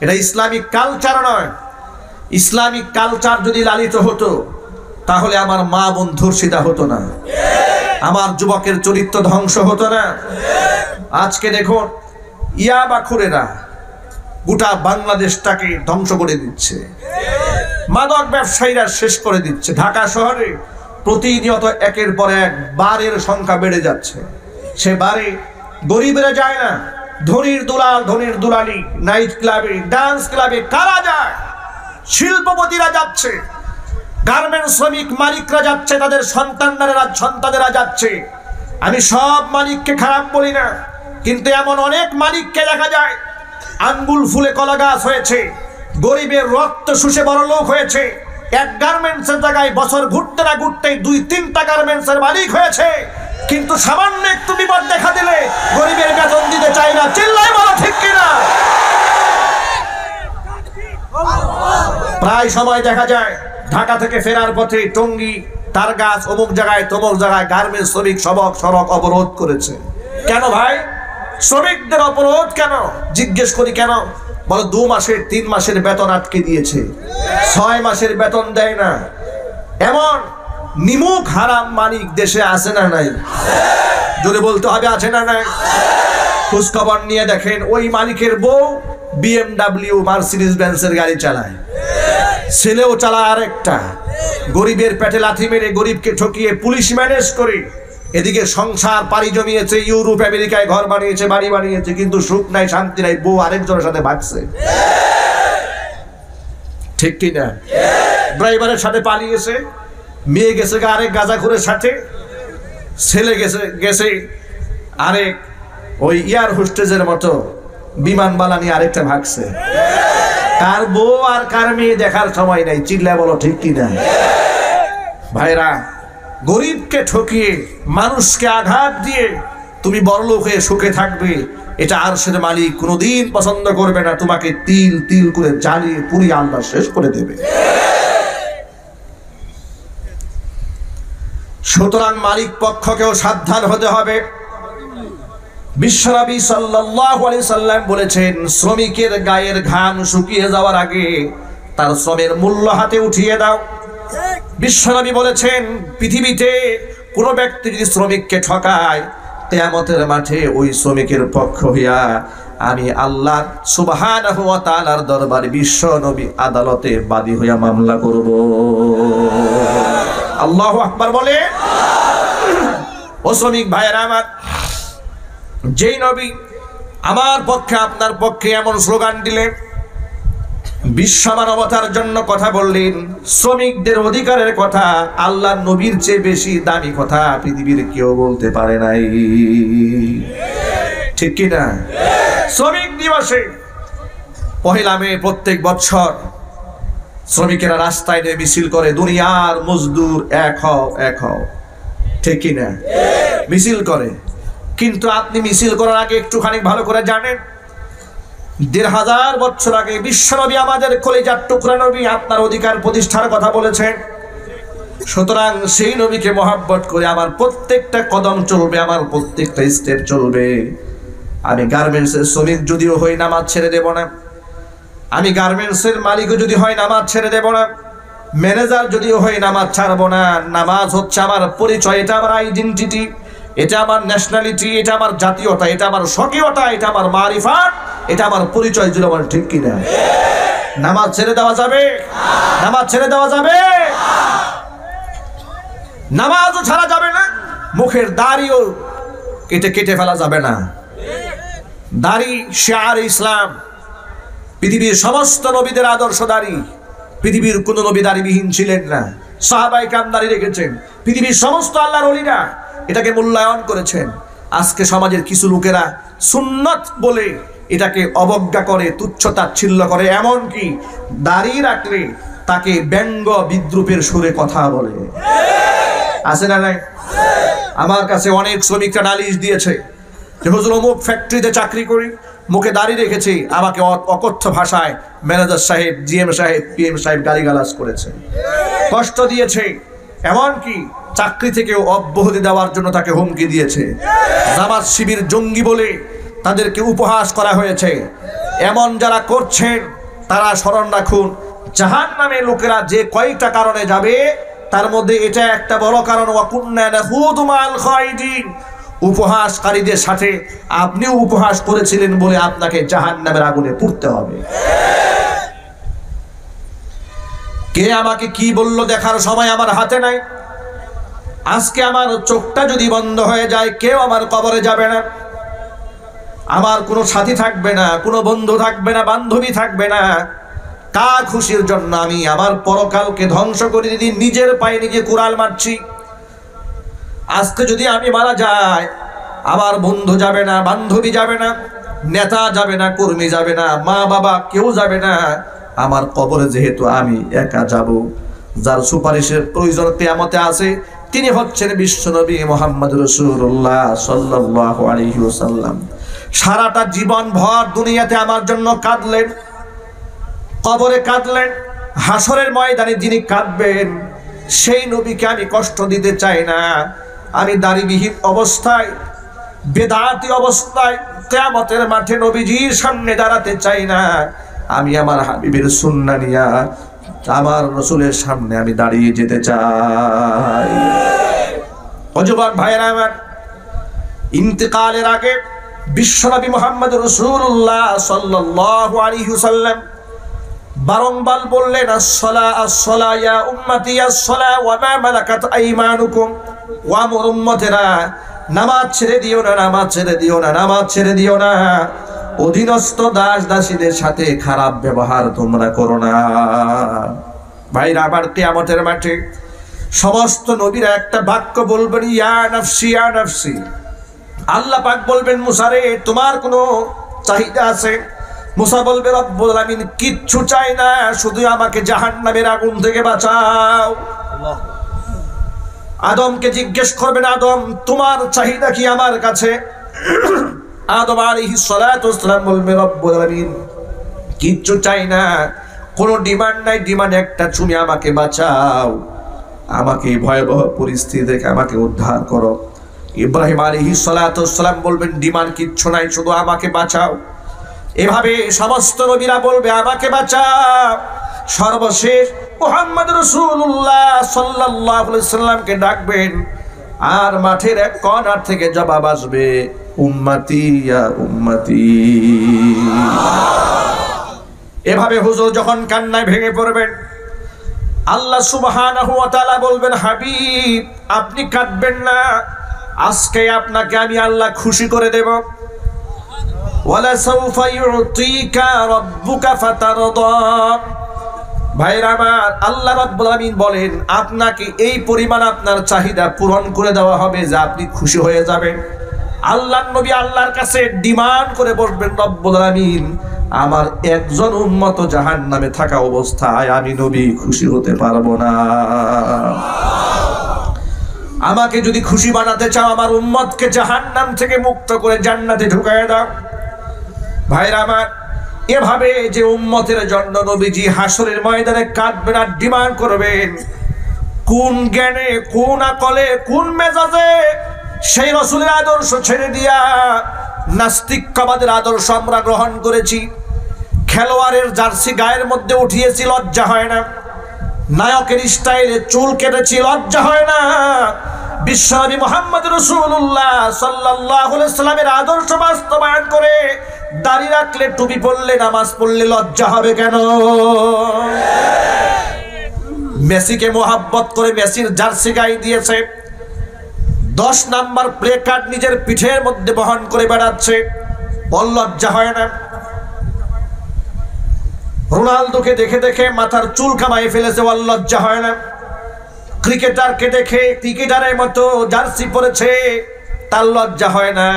Speaker 1: এটা ইসলামিক কালচার নয়। ইসলামিক কালচার যদি লালিত হতো তাহলে আমার মা বোন ধর্ষিতা হতো না, আমার যুবকের চরিত্র ধ্বংস হতো না। আজকে দেখুন ইয়াবাখুরেরা গোটা বাংলাদেশটাকে ধ্বংস করে দিচ্ছে, মাদক ব্যবসায়ীরা শেষ করে দিচ্ছে। ঢাকা শহরে প্রতিনিয়ত একের পর এক বারের সংখ্যা বেড়ে যাচ্ছে। সে বারে গরিবেরা যায় না, ধনীর দুলাল, ধনীর দুলালি, নাইট ক্লাবে, ডান্স ক্লাবে কারা যায়? শিল্পপতিরা যাচ্ছে, গার্মেন্টস শ্রমিক মালিকরা যাচ্ছে, তাদের সন্তানেরা যাচ্ছে। আমি সব মালিককে খারাপ বলি না, কিন্তু এমন অনেক মালিককে দেখা যায় আঙ্গুল ফুলে কলা গাছ হয়েছে, গরিবের রক্ত শুষে বড় লোক হয়েছে। এক গার্মেন্টসের জায়গায় বছর ঘুরতে না ঘুরতেই 2-3টা গার্মেন্টসের মালিক হয়েছে, কিন্তু সামান্য একটু বিপদ দেখা দিলে গরিবের বেতন দিতে চায় না। চিল্লাই বলো ঠিক কিনা? প্রায় সময় দেখা যায় ঢাকা থেকে ফেরার পথে টঙ্গী, তারগাছ, অমুক জায়গায় তমুক জায়গায় গার্মেন্টস শ্রমিক সড়ক অবরোধ করেছে। কেন ভাই? শ্রমিকদের অবরোধ কেন? জিজ্ঞেস করি কেন? বলো 2 মাসের 3 মাসের বেতন আটকে দিয়েছে, 6 মাসের বেতন দেয় না। এমন নিমুখ হারাম মালিক দেশে আছে না নাই? যদি বলতে হবে আছে না নাই? খোঁজ খবর নিয়ে দেখেন, ওই মালিকের বউ BMW, মার্সিডিজ বেঞ্জের গাড়ি চালায়, ছেলেও চালায় আরেকটা। গরিবের পেটে লাথি মেরে গরিবকে ঠকিয়ে পুলিশ ম্যানেজ করে এদিকে সংসার পাড়ি জমিয়েছে, ইউরোপ আমেরিকায় ঘর বানিয়েছে, বাড়ি বানিয়েছে, কিন্তু সুখ নাই, শান্তি নাই, বউ আরেকজনের সাথে ভাগছে। ঠিক কিনা? ড্রাইভারের সাথে পালিয়েছে, মেয়ে গেছে আরেক গাঁজাখোরের সাথে, ছেলে গেছে আরেক ওই এয়ার হোস্টেজের মতো বিমানবালা নিয়ে আরেকটা ভাগছে। কার বউ আর কার মেয়ে দেখার সময় নাই। চিল্লা বলো ঠিক কিনা? ভাইরা, গরিবকে ঠকিয়ে মানুষকে আঘাত দিয়ে তুমি বড়লোক হয়ে সুখে থাকবে, এটা আরশের মালিক কোনোদিন পছন্দ করবে না। তোমাকে তিল তিল করে জ্বালিয়ে পুড়িয়ে আল্লাহ শেষ করে দেবে। সুতরাং মালিক পক্ষকেও সাবধান হতে হবে। বিশ্বনবী সাল্লাল্লাহু আলাইহি সাল্লাম বলেছেন, শ্রমিকের গায়ের ঘাম শুকিয়ে যাওয়ার আগে তার শ্রমের মূল্য হাতে উঠিয়ে দাও। বিশ্বনবী বলেছেন, পৃথিবীতে কোনো ব্যক্তি যদি শ্রমিককে ঠকায়, কিয়ামতের মাঠে ওই শ্রমিকের পক্ষ হইয়া আমি আল্লাহ সুবহানাহু ওয়া তাআলার দরবারে বিশ্ব নবী আদালতে বাদী হইয়া মামলা করব। আল্লাহু আকবার বলে। ও শ্রমিক ভাইয়েরা আমার, যেই নবী আমার পক্ষে আপনার পক্ষে এমন স্লোগান দিলেন, বিশ্ব মানবতার জন্য কথা বললেন, শ্রমিকদের অধিকারের কথা, আল্লাহর নবীর চেয়ে বেশি দামি কথা পৃথিবীর কেউ বলতে পারে নাই। ঠিক কিনা? শ্রমিক দিবসে 1 মে প্রত্যেক বছর শ্রমিকেরা রাস্তায় নেমে মিছিল করে, দুনিয়ার মজদুর এক হও, এক হও। ঠিক কিনা? মিছিল করে। কিন্তু আপনি মিছিল করার আগে একটুখানি ভালো করে জানেন, 1500 বছর আগে বিশ্বনবী আমাদের কলিজার টুকরা নবী আপনার অধিকার প্রতিষ্ঠার কথা বলেছেন। সুতরাং সেই নবীকে মহব্বত করে আমার প্রত্যেকটা কদম চলবে, আমার প্রত্যেকটা স্টেপ চলবে। আমি গার্মেন্টসের শ্রমিক যদিও হই, নামাজ ছেড়ে দেব না। আমি গার্মেন্টসের মালিকও যদি হয়, নামাজ ছেড়ে দেব না। ম্যানেজার যদিও হই, নামাজ ছাড়বো না। নামাজ হচ্ছে আমার পরিচয়, এটা আমার আইডেন্টিটি, এটা আমার ন্যাশনালিটি, এটা আমার জাতীয়তা, এটা আমার স্বকীয়তা, এটা আমার মারিফাত, এটা আমার পরিচয়। জুড়ে আমার ঠিক কিনা? নামাজ ছেড়ে দেওয়া যাবে? নামাজ ছেড়ে দেওয়া যাবে? নামাজও ছাড়া যাবে না, মুখের দাড়িও কেটে ফেলা যাবে না। দাড়ি শিয়ার ইসলাম, পৃথিবীর সমস্ত নবীদের আদর্শ দাড়ি। পৃথিবীর কোন নবী দাড়িবিহীন ছিলেন না, সাহাবায়ে কেরাম দাড়ি রেখেছেন। পৃথিবীর সমস্ত আল্লাহর ওলিরা এটাকে মূল্যায়ন করেছেন। আজকে সমাজের কিছু লোকেরা সুন্নত বলে এটাকে অবজ্ঞা করে, তুচ্ছ-তাচ্ছিল্য করে, এমনকি দাড়ি রাখলে তাকে ব্যঙ্গ বিদ্রুপের সুরে কথা বলে। আছে না নাই? আমার কাছে অনেক শ্রমিকরা নালিশ দিয়েছে যে হুজুর অমুক ফ্যাক্টরিতে চাকরি করি, মুখে দাঁড়িয়ে রেখেছি, আমাকে অকথ্য ভাষায় ম্যানেজার সাহেব, জিএম সাহেব, পিএম সাহেব গালিগালাজ করেছে, কষ্ট দিয়েছে, এমনকি চাকরি থেকেও অব্যাহতি দেওয়ার জন্য তাকে হুমকি দিয়েছে। জামাত শিবির জঙ্গি বলে তাদেরকে উপহাস করা হয়েছে। এমন যারা করছেন তারা স্মরণ রাখুন, জাহান্নামে লোকেরা যে কয়েকটা কারণে যাবে তার মধ্যে এটা একটা বড় কারণ, ওয়াকুন্না নাখুদু মাল খায়দিন, উপহাসকারীদের সাথে আপনিও উপহাস করেছিলেন বলে আপনাকে জাহান্নামের আগুনে পুড়তে হবে। কে আমাকে কি বললো দেখার সময় আমার হাতে নাই। আজকে আমার চোখটা যদি বন্ধ হয়ে যায়, কেউ আমার কবরে যাবে না, আমার কোনো সাথী থাকবে না, কোনো বন্ধু থাকবে না, বান্ধবী থাকবে না। কার খুশির জন্য আমি আমার পরকালকে ধ্বংস করে দিই, নিজের পায়ে নিজে কুড়াল মারছি। আজকে যদি আমি মারা যাই, আমার বন্ধু যাবে না, বান্ধবী যাবে না, নেতা যাবে না, কর্মী যাবে না, মা বাবা কেউ যাবে না। আমার কবরে যেহেতু আমি একা যাব, যার সুপারিশের প্রয়োজন কিয়ামতে আছে তিনি হচ্ছেন বিশ্বনবী মুহাম্মদ রাসূলুল্লাহ সাল্লাল্লাহু আলাইহি ওয়াসাল্লাম। সারাটা জীবন ভর দুনিয়াতে আমার জন্য কাঁদলেন, কবরে কাঁদলেন, হাসরের ময়দানে যিনি কাঁদবেন সেই নবীকে আমি কষ্ট দিতে চাই না। আমি দাড়িবিহীন অবস্থায়, বেদাতি অবস্থায় কিয়ামতের মাঠে নবীজির সামনে দাঁড়াতে চাই না। আমি আমার হাবিবের সুন্নাহ নিয়া আমার রাসূলের সামনে আমি দাঁড়িয়ে যেতে চাই। ও যুবক ভাইরা আমার, ইন্তেকালের আগে বিশ্বনবী মুহাম্মদ রাসূলুল্লাহ সাল্লাল্লাহু আলাইহি ওয়াসাল্লাম বারংবার বললেন, আসসালাহ আসসালাহ ইয়া উম্মতি আসসালাহ ওয়া মা মালাকাত আইমানুকুম, ও আমার উম্মতেরা নামাজ ছেড়ে দিও না, নামাজ ছেড়ে দিও না, নামাজ ছেড়ে দিও না। অধীনস্থ দাস দাসীদের সাথে খারাপ ব্যবহার তোমরা করো না। ভাইরা আমার, কিয়ামতের মাঠে সমস্ত নবীরা একটা বাক্য বলবেন, ইয়া নাফসি ইয়া নাফসি। আল্লাহ পাক বলবেন, মুসা রে তোমার কোনো চাহিদা আছে? মুসা বলবে, রব্বুল আলামিন কিচ্ছু চাই না, শুধু আমাকে জাহান্নামের আগুন থেকে বাঁচাও। আদমকে জিজ্ঞেস করবেন, আদম তোমার চাহিদা কি আমার কাছে? আদম আলাইহিস সালাতু ওয়াস সালাম বলবে, রব্বুল আলামিন কিচ্ছু চাই না, কোনো ডিমান্ড নাই, ডিমান্ড একটা, তুমি আমাকে বাঁচাও, আমাকে ভয়াবহ পরিস্থিতি থেকে আমাকে উদ্ধার করো। ইব্রাহিম আলাইহিস সালাতু ওয়াস সালাম বলবেন, ডিমান্ড কিচ্ছু নাই, শুধু আমাকে বাঁচাও। এভাবে সমস্ত নবীরা বলবে, আমাকে বাঁচাও। সর্বশেষ মুহাম্মদ রাসূলুল্লাহ সাল্লাল্লাহু আলাইহি ওয়াসাল্লামকে ডাকবেন, আর মাঠের এক কর্নার থেকে জবাব আসবে, উম্মতি ইয়া উম্মতি। এভাবে হুজুর যখন কান্নায় ভেঙে পড়বেন, আল্লাহ সুবহানাহু ওয়া তাআলা বলবেন, হাবিব আপনি কাঁদবেন না, আজকে আপনাকে আমি আল্লাহ খুশি করে দেব। ওয়ালা সাউফা ইউতিকা রাব্বুকা ফাতারদা। ভাইরা আমার, আল্লাহ রাব্বুল আলামিন বলেন, আপনাকে এই পরিমাণ আপনার চাহিদা পূরণ করে দেওয়া হবে যে আপনি খুশি হয়ে যাবেন। আল্লাহর নবী আল্লাহর কাছে ডিমান্ড করে বলবেন, রব্বুল আলামিন আমার একজন উম্মত জাহান্নামে থাকা অবস্থায় আমি নবী খুশি হতে পারবো না। আমাকে যদি খুশি বানাতে চাও, আমার উম্মতকে জাহান্নাম থেকে মুক্ত করে জান্নাতে ঢুকায় দাও। ভাইরা আমার, এভাবে যে উম্মতের জন্য নবীজি হাসরের ময়দানে কাঁদবেন আর ডিমান্ড করবেন, কোন জ্ঞানে, কোন আকলে, কোন মেজাজে সেই রাসূলের আদর্শ ছেড়ে দিয়া নাস্তিকবাদের আদর্শ আমরা গ্রহণ করেছি। খেলোয়াড়ের জার্সি গায়ের মধ্যে উঠিয়েছি, লজ্জা হয় না? নায়কের স্টাইলে চুল কেটেছি, লজ্জা হয় না? বিশ্বনবী মুহাম্মদ রাসূলুল্লাহ সাল্লাল্লাহু আলাইহি ওয়াসাল্লামের আদর্শ বাস্তবায়ন করে দাড়ি রাখলে, টুপি পরলে, নামাজ পড়লে লজ্জা হবে কেন? মেসিকে মোহাব্বত করে মেসির জার্সি গায়ে দিয়েছে, 10 নাম্বার প্লে কার্ড নিজের পিঠের মধ্যে বহন করে বেড়াচ্ছে, ওর লজ্জা হয় না? রোনালদোকে দেখে দেখে মাথার চুল কামাই ফেলেছে, ওর লজ্জা হয় না? ক্রিকেটারকে দেখে ক্রিকেটারের মতো জার্সি পরেছে, তার লজ্জা হয় না?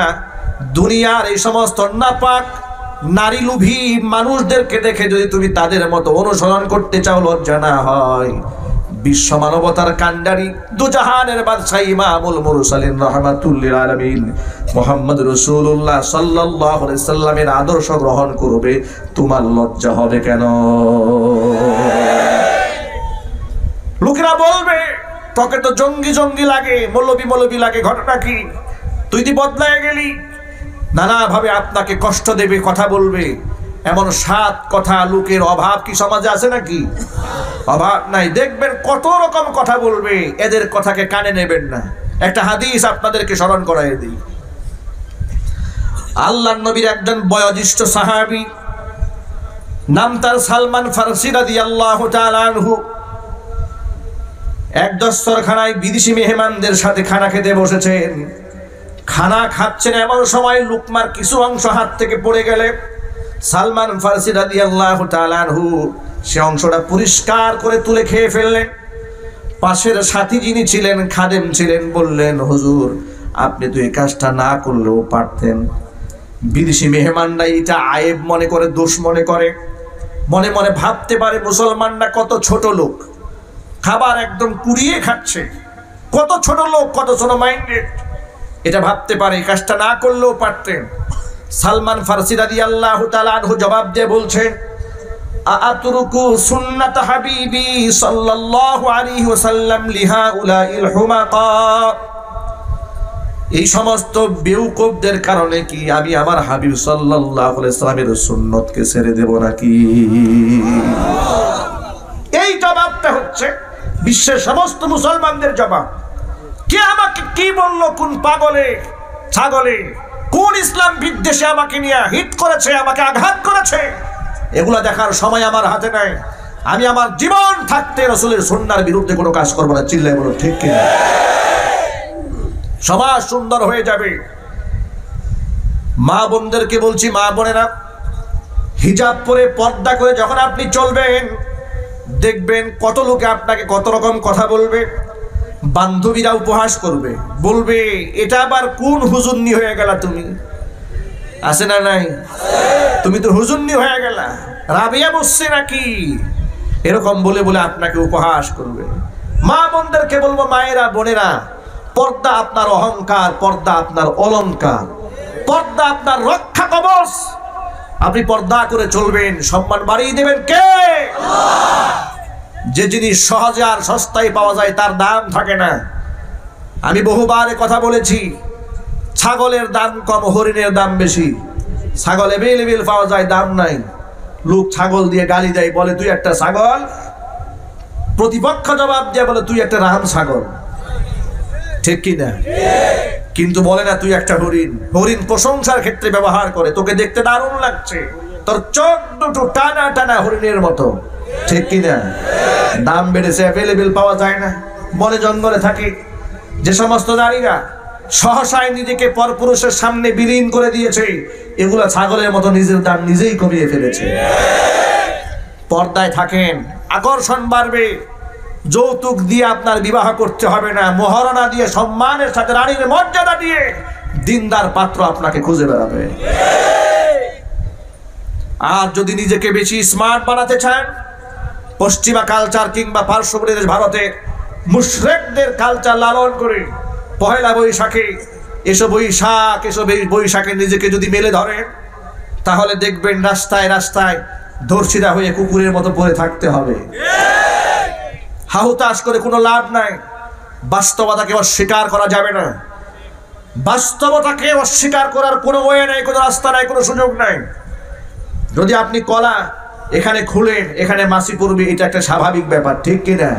Speaker 1: দুনিয়ার এই সমস্ত নাপাক নারী লোভী মানুষদেরকে দেখে যদি তুমি তাদের মতো অনুসরণ করতে চাও, লজ্জা না হয়? বিশ্ব মানবতার কান্ডারি দুজাহানের বাদশা ইমামুল মুরসালিন রাহমাতুল লিল আলামিন মুহাম্মদ রাসূলুল্লাহ সাল্লাল্লাহু আলাইহি সাল্লামের আদর্শ গ্রহণ করবে, তোমার লজ্জা হবে কেন? লোকেরা বলবে তোকে তো জঙ্গি জঙ্গি লাগে, মৌলবি লাগে, ঘটনা কি? তুই তো বদলায় গেলি। নানাভাবে আপনাকে কষ্ট দেবে, কথা বলবে। এমন সাত কথা লোকের অভাব কি সমাজে আছে নাকি? অভাব নাই। দেখবেন কত রকম কথা বলবে, এদের কথাকে কানে নেবেন না। একটা হাদিস আপনাদেরকে স্মরণ করাই দিই। আল্লাহর নবীর একজন বয়োজ্যেষ্ঠ সাহাবী, নাম তার সালমান ফারসি রাদিয়াল্লাহু তাআলা আনহু, এক দস্তরখানায় বিদেশি মেহমানদের সাথে খানা খেতে বসেছেন। খানা খাচ্ছেন, এমন সময় লুকমার কিছু অংশ হাত থেকে পড়ে গেলে সালমান ফারসি রাদিয়াল্লাহু তাআলা আনহু সে অংশটা পরিষ্কার করে তুলে খেয়ে ফেললেন। পাশের সাথী যিনি ছিলেন, খাদেম ছিলেন, বললেন, হুজুর আপনি তো এই কাজটা না করলেও পারতেন। বিদেশি মেহমানরা এটা আয়েব মনে করে, দোষ মনে করে, মনে মনে ভাবতে পারে মুসলমানরা কত ছোট লোক, খাবার একদম কুড়িয়ে খাচ্ছে, কত ছোট লোক, কত ছোট মাইন্ডেড, এটা ভাবতে পারে। এই কাজটা না করলেও পারতেন। সালমান ফারসি রাদিয়াল্লাহু তাআলা আনহু জবাব দিয়ে বলছেন, আতরুকু সুন্নাত হাবিবি সাল্লাল্লাহু আলাইহি ওয়াসাল্লাম লিহাউলাইল হুমাকা, এই সমস্ত বেউকুফদের কারণে কি আমি আমার হাবিব সাল্লাল্লাহু আলাইহি ওয়াসাল্লামের সুন্নতকে ছেড়ে দেব নাকি? এই জবাবটা হচ্ছে বিশ্বের সমস্ত মুসলমানদের জবাব। কে আমাকে কি বললো, কোন পাগলে ছাগলে, কোন ইসলাম বিদ্বেষে আমাকে নিয়ে হিট করেছে, আমাকে আঘাত করেছে, এগুলা দেখার সময় আমার হাতে নাই। আমি আমার জীবন থাকতে রাসূলের সুন্নাহর বিরুদ্ধে কোনো কাজ করব না। চিল্লায় বলো ঠিক কিনা? সমাজ সুন্দর হয়ে যাবে। মা বোনদেরকে বলছি, মা বোনেরা, হিজাব পরে পর্দা করে যখন আপনি চলবেন, দেখবেন কত লোকে আপনাকে কত রকম কথা বলবে। বান্ধবীরা উপহাস করবে, বলবে এটা আবার কোন হুজুরনি হয়ে গেলা তুমি, আছে না নাই? তুমি তো হুজুরনি হয়ে গেলা, রাবিয়া বসছে নাকি, এরকম বলে বলে আপনাকে উপহাস করবে। মা বোনদেরকে বলবো, মায়েরা বোনেরা, পর্দা আপনার অহংকার, পর্দা আপনার অলংকার, পর্দা আপনার রক্ষা কবচ। আপনি পর্দা করে চলবেন, সম্মান বাড়িয়ে দেবেন কে? যে জিনিস সহজে আর সস্তায় পাওয়া যায় তার দাম থাকে না। আমি বহুবার কথা বলেছি, ছাগলের দাম কম, হরিণের দাম বেশি। ছাগল এভেলেবেল পাওয়া যায়, দাম নাই। লোক ছাগল দিয়ে গালি দেয়, বলে তুই একটা ছাগল। প্রতিপক্ষ জবাব দিয়ে বলে তুই একটা রাম ছাগল, ঠিক কিনা? কিন্তু বলে না তুই একটা হরিণ। হরিণ প্রশংসার ক্ষেত্রে ব্যবহার করে, তোকে দেখতে দারুণ লাগছে, তোর চোখ দুটো টানা টানা হরিণের মতো, ঠিক কিনা? দাম বেড়েছে, অ্যাভেলেবেল পাওয়া যায় না। বনে জঙ্গলে থাকে যে সমস্ত নারীরা সহসায় নিজেকে পরপুরুষের সামনে বিলীন করে দিয়েছে, এগুলা ছাগলের মতো নিজের দাম নিজেই কমিয়ে ফেলেছে। পর্দায় থাকেন, আকর্ষণ বাড়বে। যৌতুক দিয়ে আপনার বিবাহ করতে হবে না, মহারণা দিয়ে, সম্মানের সাথে, রানীর মর্যাদা দিয়ে দিনদার পাত্র আপনাকে খুঁজে বেড়াবে। আর যদি নিজেকে বেশি স্মার্ট বানাতে চান, পশ্চিমা কালচার কিংবা পার্শ্ববর্তী দেশ ভারতে মুশরিকদের কালচার লালন করে পহেলা বৈশাখে এসব বৈশাখে নিজেকে যদি মেলে ধরেন, তাহলে দেখবেন রাস্তায় রাস্তায় ধর্ষিতা হয়ে কুকুরের মতো পড়ে থাকতে হবে। হাহুতাশ করে কোনো লাভ নাই। বাস্তবতাকে অস্বীকার করা যাবে না। বাস্তবতাকে অস্বীকার করার কোনো ওয়ে নাই, কোনো রাস্তা নাই, কোনো সুযোগ নাই। যদি আপনি কলা এখানে খুলেন, এখানে মাছি পড়বে, এটা একটা স্বাভাবিক ব্যাপার, ঠিক কিনা?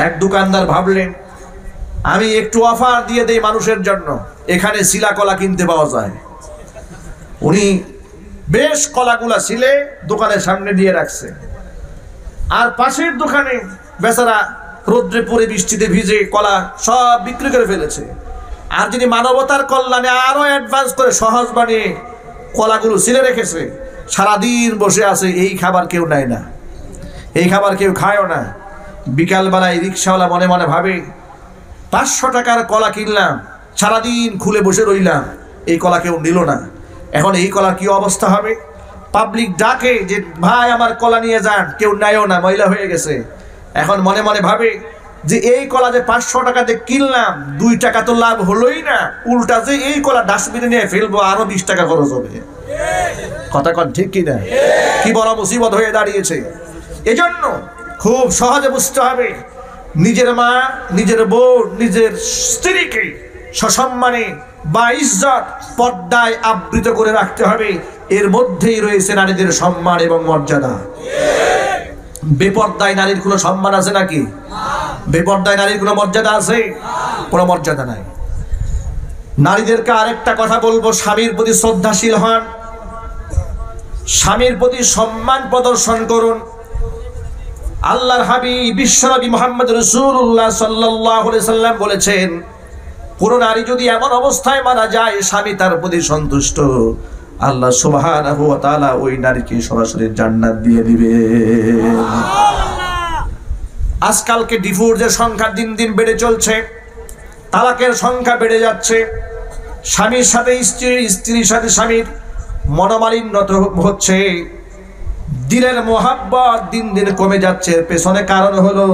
Speaker 1: এক দোকানদার ভাবলেন আমি একটু অফার দিয়ে দেই মানুষের জন্য, এখানে শিলা কলা কিনতে পাওয়া যায়। উনি বেশ কলাগুলা ছিলে দোকানের সামনে দিয়ে রাখছে, আর পাশের দোকানে বেচারা রোদ্রে পড়ে বৃষ্টিতে ভিজে কলা সব বিক্রি করে ফেলেছে। আর যিনি মানবতার কল্যাণে আরো অ্যাডভান্স করে সহজ বানিয়ে কলাগুলো ছিলে রেখেছে, সারাদিন বসে আছে, এই খাবার কেউ নেয় না, এই খাবার কেউ খায়ও না। বিকালবেলায় রিক্সাওয়ালা মনে মনে ভাবে 500 টাকার কলা কিনলাম, সারাদিন খুলে বসে রইলাম, এই কলা কেউ নিল না। এখন এই কলার কি অবস্থা হবে? পাবলিক ডাকে যে ভাই আমার কলা নিয়ে যান, কেউ নেয়ও না, ময়লা হয়ে গেছে। এখন মনে মনে ভাবে যে এই কলা যে 500 টাকা দিয়ে কিনলাম, 2 টাকা তো লাভ হলোই না, উল্টা যে এই কলা ডাস্টবিনে নিয়ে ফেলবো আরো 20 টাকা খরচ হবে। কথা কন ঠিক কিনা? কি বড় মুসিবত হয়ে দাঁড়িয়েছে। এজন্য খুব সহজে বুঝতে হবে, নিজের মা, নিজের বউ, নিজের স্ত্রীকে সসম্মানে বা ইজ্জত পর্দায় আবৃত করে রাখতে হবে। এর মধ্যেই রয়েছে নারীদের সম্মান এবং মর্যাদা। বেপর্দায় নারীর কোনো সম্মান আছে নাকি? বেপর্দায় নারীর কোনো মর্যাদা আছে? কোনো মর্যাদা নাই। নারীদেরকে আরেকটা কথা বলবো, স্বামীর প্রতি শ্রদ্ধাশীল হন, স্বামীর প্রতি সম্মান প্রদর্শন করুন। আল্লাহর হাবিব বিশ্বনবী মুহাম্মদ রাসূলুল্লাহ সাল্লাল্লাহু আলাইহি সাল্লাম বলেছেন, কোন নারী যদি এমন অবস্থায় মারা যায় স্বামী তার প্রতি সন্তুষ্ট, আল্লাহ সুবহানাহু ওয়া তাআলা ওই নারীকে সরাসরি জান্নাত দিয়ে দিবে। আজকালকে ডিভোর্সের সংখ্যা দিন দিন বেড়ে চলছে, তালাকের সংখ্যা বেড়ে যাচ্ছে, স্বামীর সাথে স্ত্রী, স্ত্রীর সাথে স্বামীর মনোমালিন্য হচ্ছে, দিলের মোহাব্বত দিন দিন কমে যাচ্ছে। পেছনে কারণ হলো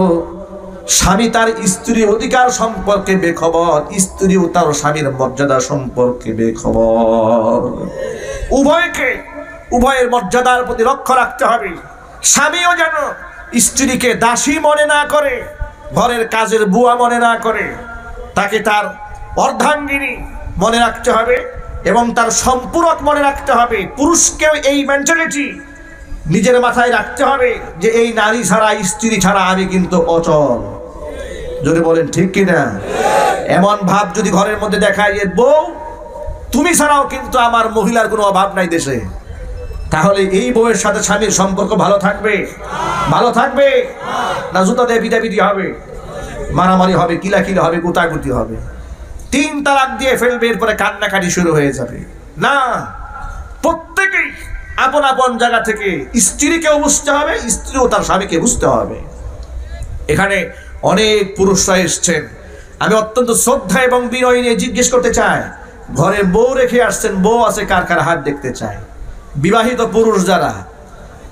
Speaker 1: স্বামী তার স্ত্রীর অধিকার সম্পর্কে বেখবর, স্ত্রীও তার স্বামীর মর্যাদা সম্পর্কে বেখবর। উভয়ের মর্যাদার প্রতি লক্ষ্য রাখতে হবে। স্বামীও যেন স্ত্রীকে দাসী মনে না করে, ঘরের কাজের বুয়া মনে না করে, তাকে তার অর্ধাঙ্গিনী মনে রাখতে হবে এবং তার সম্পূরক মনে রাখতে হবে। পুরুষকেও এই মেন্টালিটি নিজের মাথায় রাখতে হবে যে এই নারী ছাড়া, স্ত্রী ছাড়া আমি কিন্তু অচল। যদি বলেন ঠিক কিনা? এমন ভাব যদি ঘরের মধ্যে দেখায় যে বউ তুমি ছাড়াও কিন্তু আমার মহিলার কোনো অভাব নাই দেশে, তাহলে এই বউয়ের সাথে স্বামীর সম্পর্ক ভালো থাকবে? ভালো থাকবে না জুতা দিয়ে পিটাপিটি হবে, মারামারি হবে, কিলাকিলি হবে, গুতাগুতি হবে, 3 তালাক দিয়ে ফেলবে, এরপরে কান্নাকাটি শুরু হয়ে যাবে। না, প্রত্যেকেই আপন আপন জায়গা থেকে স্ত্রীকেও বুঝতে হবে, স্ত্রীও তার স্বামীকে বুঝতে হবে। এখানে অনেক পুরুষরা এসছেন, আমি অত্যন্ত শ্রদ্ধা এবং বিনয় নিয়ে জিজ্ঞেস করতে চাই, ঘরে বউ রেখে আসছেন, বউ আছে কার কার হাত দেখতে চাই। বিবাহিত পুরুষ যারা,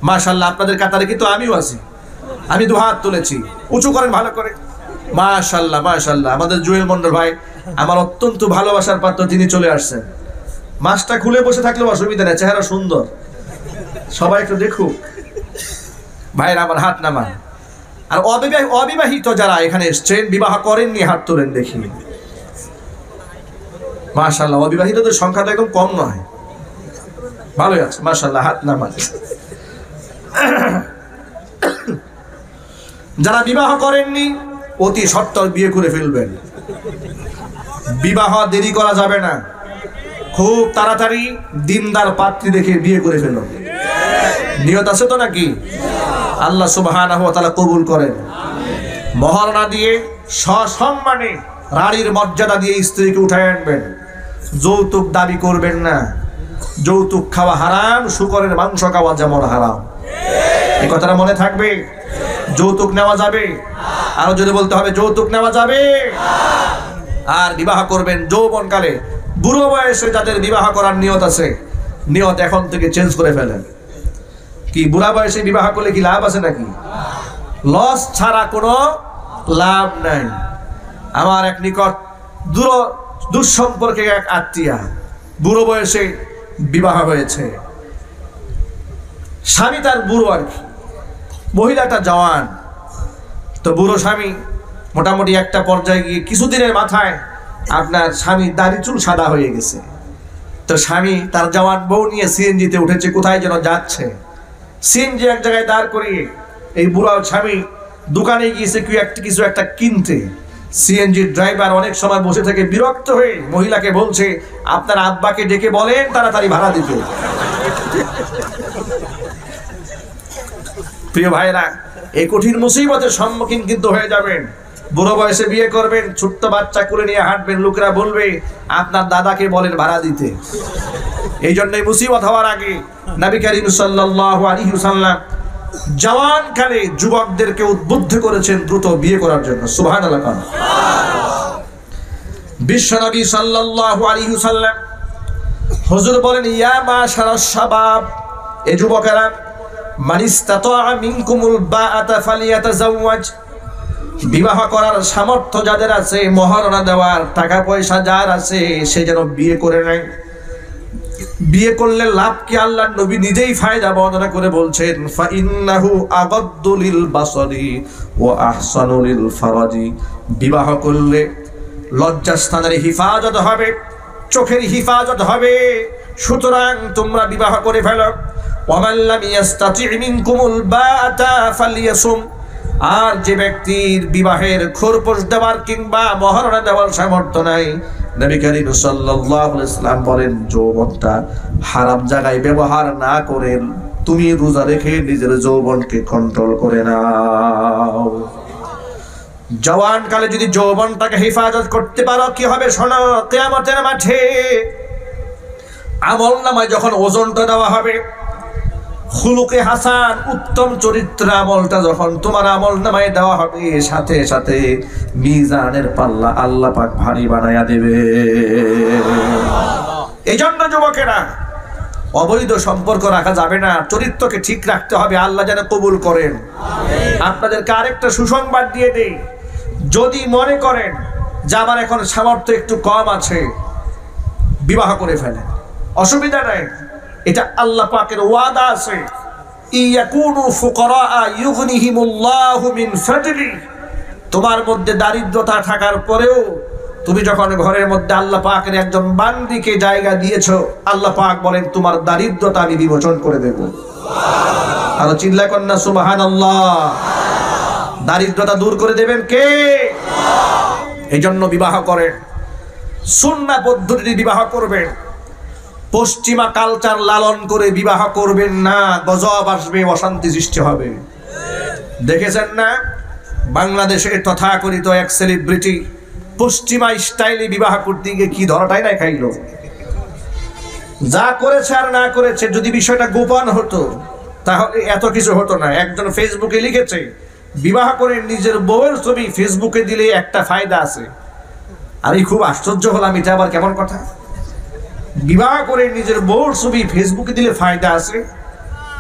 Speaker 1: মাশাআল্লাহ আপনাদের কাতারে কিন্তু আমিও আছি, আমি 2 হাত তুলেছি, উঁচু করেন ভালো করে। মাশাআল্লাহ মাশাআল্লাহ, আমাদের জুয়েল মন্ডল ভাই আমার অত্যন্ত ভালোবাসার পাত্র, তিনি চলে আসছেন। মাছটা খুলে বসে থাকলেও অসুবিধা নেই, চেহারা সুন্দর, সবাই একটু দেখুক। ভাইরা আমার হাত নামান। আর অবিবাহিত যারা এখানে এসছেন, বিবাহ করেননি, হাত তোলেন দেখি। মাশাআল্লাহ, অবিবাহিতদের সংখ্যা তো একদম কম নয়, ভালোই আছে, মাশাআল্লাহ, হাত নামান। যারা বিবাহ করেননি অতি সত্বর বিয়ে করে ফেলবেন। বিবাহ দেরি করা যাবে না, খুব তাড়াতাড়ি দিনদার পাত্রী দেখে বিয়ে করে ফেলো। নিয়ত আছে তো নাকি? আল্লাহ সুবহানাহু ওয়া তাআলা কবুল করেন। মোহর না দিয়ে সসম্মানে রানীর মর্যাদা দিয়ে স্ত্রীকে উঠায় আনবেন। যৌতুক দাবি করবেন না, যৌতুক খাওয়া হারাম, শুকরের মাংস খাওয়া যেমন হারাম। এই কথাটা মনে থাকবে। যৌতুক নেওয়া যাবে, আরো যদি বলতে হবে যৌতুক নেওয়া যাবে। আর বিবাহ করবেন যৌবনকালে, বুড়ো বয়সে যাদের বিবাহ করার নিয়ত আছে, নিয়ত এখন থেকে চেঞ্জ করে ফেলেন। কি বুড়া বয়সে বিবাহ করলে কি লাভ আছে নাকি? লস ছাড়া কোনো লাভ নাই। আমার এক নিকট দুঃসম্পর্কে এক আত্মীয়া, বুড়ো বয়সে বিবাহ হয়েছে, স্বামী তার বুড়ো আর কি, মহিলাটা জওয়ান। তো বুড়ো স্বামী মোটামুটি একটা পর্যায়ে গিয়ে কিছুদিনের মাথায় আপনার স্বামীর দাড়ি চুল সাদা হয়ে গেছে। তো স্বামী তার জওয়ান বউ নিয়ে সিএনজিতে উঠেছে, কোথায় যেন যাচ্ছে। সিএনজি এক জায়গায় দাঁড় করিয়ে এই বুড়া স্বামী দোকানে গিয়েছে কিছু একটা কিনতে। সিএনজির ড্রাইভার অনেক সময় বসে থেকে বিরক্ত হয়ে মহিলাকে বলছে, আপনার আব্বাকে ডেকে বলেন তাড়াতাড়ি ভাড়া দিতে। প্রিয় ভাইরা, এই কঠিন মুসিবতের সম্মুখীন কিন্তু হয়ে যাবেন। বুড়ো বয়সে বিয়ে করবেন, ছোট্ট বাচ্চা কোলে নিয়ে হাঁটবেন, লোকেরা বলবে আপনার দাদাকে বলেন ভাড়া দিতে। এই জন্যই মুসিবত হওয়ার আগে নবী করিম সাল্লাল্লাহু আলাইহি ওয়াসাল্লাম জওয়ানকালে যুবকদেরকে উদ্বুদ্ধ করেছেন দ্রুত বিয়ে করার জন্য। সুবহানাল্লাহ। বিশ্বনবী সাল্লাল্লাহু আলাইহি ওয়াসাল্লাম হুজুর বলেন, ইয়া মাশারাশ শাবাব, এই যুবকেরা, মান ইসতাতা মিনকুমুল বাআতা ফালিয়াতাজাওয়াজ, বিবাহ করার সামর্থ্য যাদের আছে, মহারণা দেওয়ার টাকা পয়সা যার আছে, সে যেন বিয়ে করে নেয়। বিয়ে করলে লাভ কি? আল্লাহর নবী নিজেই ফায়দা বর্ণনা করে বলছেন, ফা ইন্নাহু আগাদ্দু লিল বাসারি ওয়া আহসানু লিল ফারাজি। বিবাহ করলে লজ্জাস্থানের হিফাজত হবে, চোখের হিফাজত হবে, সুতরাং তোমরা বিবাহ করে ফেলো। ওয়া মান লাম ইয়াস্তাতি মিনকুমুল বাআতা ফালিয়াসুম, আর যে ব্যক্তির বিবাহের খোরপোশ দেওয়ার কিংবা মহারণা দেওয়ার সামর্থ্য নাই, নবী করিম সাল্লাল্লাহু আলাইহি ওয়াসাল্লাম বলেন, যৌবনটা হারাম জায়গায় ব্যবহার না করেন, তুমি রোজা রেখে নিজের যৌবনকে কন্ট্রোল করে নাও। জওয়ান কালে যদি যৌবনটাকে হেফাজত করতে পারো, কি হবে শোনো, কিয়ামতের মাঠে আমলনামায় যখন ওজনটা দেওয়া হবে, খুলুকে হাসান, উত্তম চরিত্র আমলটা যখন তোমার আমলনামায় দেওয়া হবে, সাথে সাথে মিজানের পাল্লা আল্লাহ পাক ভারী বানায়া দেবে। এই জন্য যুবকেরা, অবৈধ সম্পর্ক রাখা যাবে না, চরিত্রকে ঠিক রাখতে হবে, আল্লাহ যেন কবুল করেন। আপনাদেরকে আরেকটা সুসংবাদ দিয়ে দেই, যদি মনে করেন যে আমার এখন সামর্থ্য একটু কম আছে, বিবাহ করে ফেলেন, অসুবিধা নাই, এটা আল্লাহ পাকের ওয়াদা আছে, ইয়াকুনু ফুকারা ইউগনিহিমুল্লাহু মিন ফাদলি। তোমার মধ্যে দারিদ্রতা থাকার পরেও তুমি যখন ঘরের মধ্যে আল্লাহ পাকের একজন বান্দীকে জায়গা দিয়েছো, আল্লাহ পাক বলেন তোমার দারিদ্রতা আমি বিমোচন করে দেব। আর চিল্লায় কন্যা সুবহানাল্লাহ। দারিদ্রতা দূর করে দেবেন কে? এই জন্য বিবাহ করেন, সুন্নাহ পদ্ধতিতে বিবাহ করবেন, পশ্চিমা কালচার লালন করে বিবাহ করবেন না, গজব আসবে, অশান্তি সৃষ্টি হবে। দেখেছেন না বাংলাদেশে তথাকথিত এক সেলিব্রিটি পশ্চিমা স্টাইলে বিবাহ করতে গিয়ে কি ধরাটাই না খাইলো। যা করেছে আর না করেছে, যদি বিষয়টা গোপন হতো তাহলে এত কিছু হতো না। একজন ফেসবুকে লিখেছে, বিবাহ করে নিজের বউয়ের ছবি ফেসবুকে দিলে একটা ফায়দা আছে। আমি খুব আশ্চর্য হলাম, এটা আবার কেমন কথা? বিবাহ করে নিজের বউর ছবি ফেসবুকে দিলে ফায়দা আছে,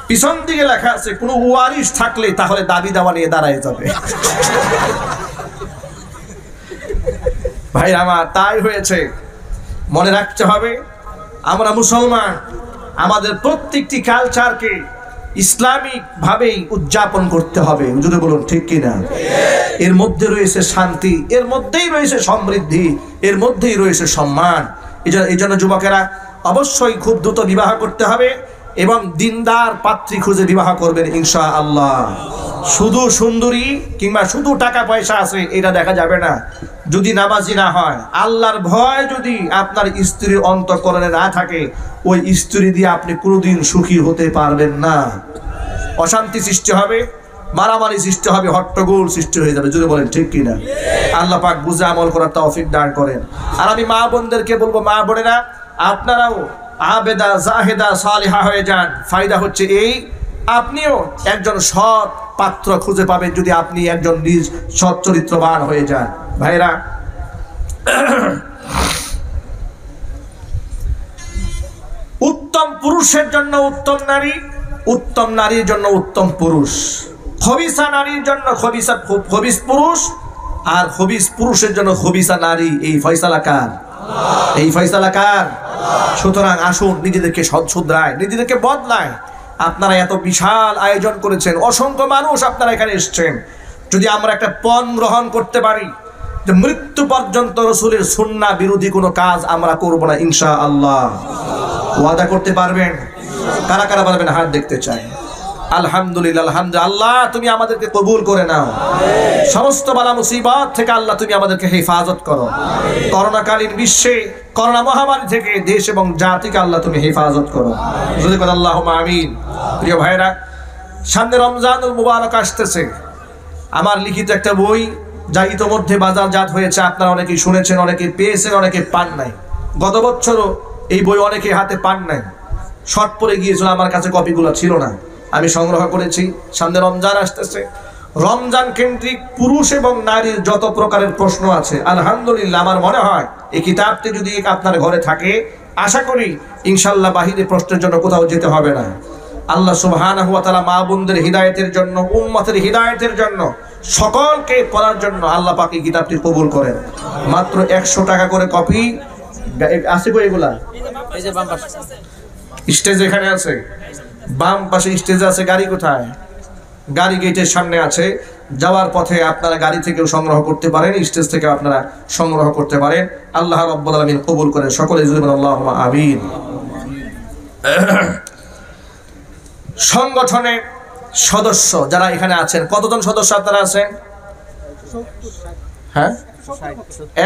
Speaker 1: পিছন দিকে লেখা আছে কোনো ওয়ারিশ থাকলে তাহলে দাবি দাওয়া নিয়ে দাঁড়ায় যাবে। ভাই আমার, তাই হয়েছে। মনে রাখতে হবে, আমরা মুসলমান, আমাদের প্রত্যেকটি কালচারকে ইসলামিক ভাবেই উদযাপন করতে হবে। যদি বলুন ঠিক কিনা? এর মধ্যে রয়েছে শান্তি, এর মধ্যেই রয়েছে সমৃদ্ধি, এর মধ্যেই রয়েছে সম্মান। এই জন্য যুবকেরা অবশ্যই খুব দ্রুত বিবাহ করতে হবে এবং দিনদার পাত্রী খুঁজে বিবাহ করবেন ইনশাআল্লাহ। শুধু সুন্দরী কিংবা শুধু টাকা পয়সা আছে এটা দেখা যাবে না, যদি নামাজি না হয়, আল্লাহর ভয় যদি আপনার স্ত্রীর অন্তঃকরণে না থাকে, ওই স্ত্রী দিয়ে আপনি কোনোদিন সুখী হতে পারবেন না। অশান্তি সৃষ্টি হবে, মারামারি সৃষ্টি হবে, হট্টগোল সৃষ্টি হয়ে যাবে। যদি বলেন ঠিক কিনা? আল্লাহ পাক বুঝে আমল করার তৌফিক দান করেন। আর আমি মা বোনদেরকে বলবো, মা বোনেরা আপনারাও আবেদা জাহেদা সালিহা হয়ে যান। ফায়দা হচ্ছে এই, আপনিও একজন সৎ পাত্র খুঁজে পাবেন যদি আপনি একজন নিজ সৎ চরিত্রবান হয়ে যান। ভাইরা, উত্তম পুরুষের জন্য উত্তম নারী, উত্তম নারীর জন্য উত্তম পুরুষ, খবিসা নারীর জন্য খবিস পুরুষ, আর খবিস পুরুষের জন্য খবিসা নারী। এই ফয়সালা কার? এই ফয়সালা কার? সুতরাং আসুন নিজেদেরকে শুধরায়, নিজেদেরকে বদলায়। আপনারা এত বিশাল আয়োজন করেছেন, অসংখ্য মানুষ আপনারা এখানে এসেছেন। যদি আমরা একটা পণ গ্রহণ করতে পারি যে মৃত্যু পর্যন্ত রাসূলের সুন্নাহ বিরোধী কোনো কাজ আমরা করব না ইনশাআল্লাহ, ওয়াদা করতে পারবেন? কারা কারা পারবেন? হাত দেখতে চাই। আলহামদুলিল্লাহ, আলহামদুলিল্লাহ। আল্লাহ তুমি আমাদেরকে কবুল করে নাও, সমস্ত বালা মুসিবত থেকে আল্লাহ তুমি আমাদেরকে হেফাজত করো। করোনাকালীন বিশ্বে করোনা মহামারী থেকে দেশ এবং জাতিকে আল্লাহ তুমি হেফাজত করো। যদি বলেন আল্লাহুম্মা আমিন। প্রিয় ভাইরা, সামনে রমজানুল মুবারক আসতেছে। আমার লিখিত একটা বই যা ইতোমধ্যে বাজারজাত হয়েছে, আপনারা অনেকেই শুনেছেন, অনেকে পেয়েছেন, অনেকে পান নাই। গত বছরও এই বই অনেকে হাতে পান নাই, শর্ট পড়ে গিয়েছিল, আমার কাছে কপিগুলো ছিল না, আমি সংগ্রহ করেছি। সামনে রমজান আসতেছে, রমজান কেন্দ্রিক পুরুষ এবং নারীর যত প্রকারের প্রশ্ন আছে, আলহামদুলিল্লাহ আমার মনে হয় এই কিতাবটি যদি আপনার ঘরে থাকে, আশা করি ইনশাল্লাহ বাহিরে প্রশ্নের জন্য কোথাও যেতে হবে না। আল্লাহ সুবহানাহু ওয়া তাআলা মা বোনদের হিদায়াতের জন্য, উম্মতের হিদায়াতের জন্য, সকলকে পড়ার জন্য আল্লাহ পাক এই কিতাবটি কবুল করেন। মাত্র 100 টাকা করে কপি আছে। কই এগুলা? এই যে বাম পাশে স্টেজ, এখানে আছে, বাম পাশে স্টেজ আছে। গাড়ি কোথায়? গাড়ি গেটের সামনে আছে। যাওয়ার পথে আপনারা গাড়ি থেকেও সংগ্রহ করতে পারেন, স্টেজ থেকে আপনারা সংগ্রহ করতে পারেন। আল্লাহ রাব্বুল আলামিন কবুল করেন। সকলে জোরে বলেন আল্লাহুম্মা আমিন। সংগঠনের সদস্য যারা এখানে আছেন, কতজন সদস্য আপনারা আছেন? হ্যাঁ,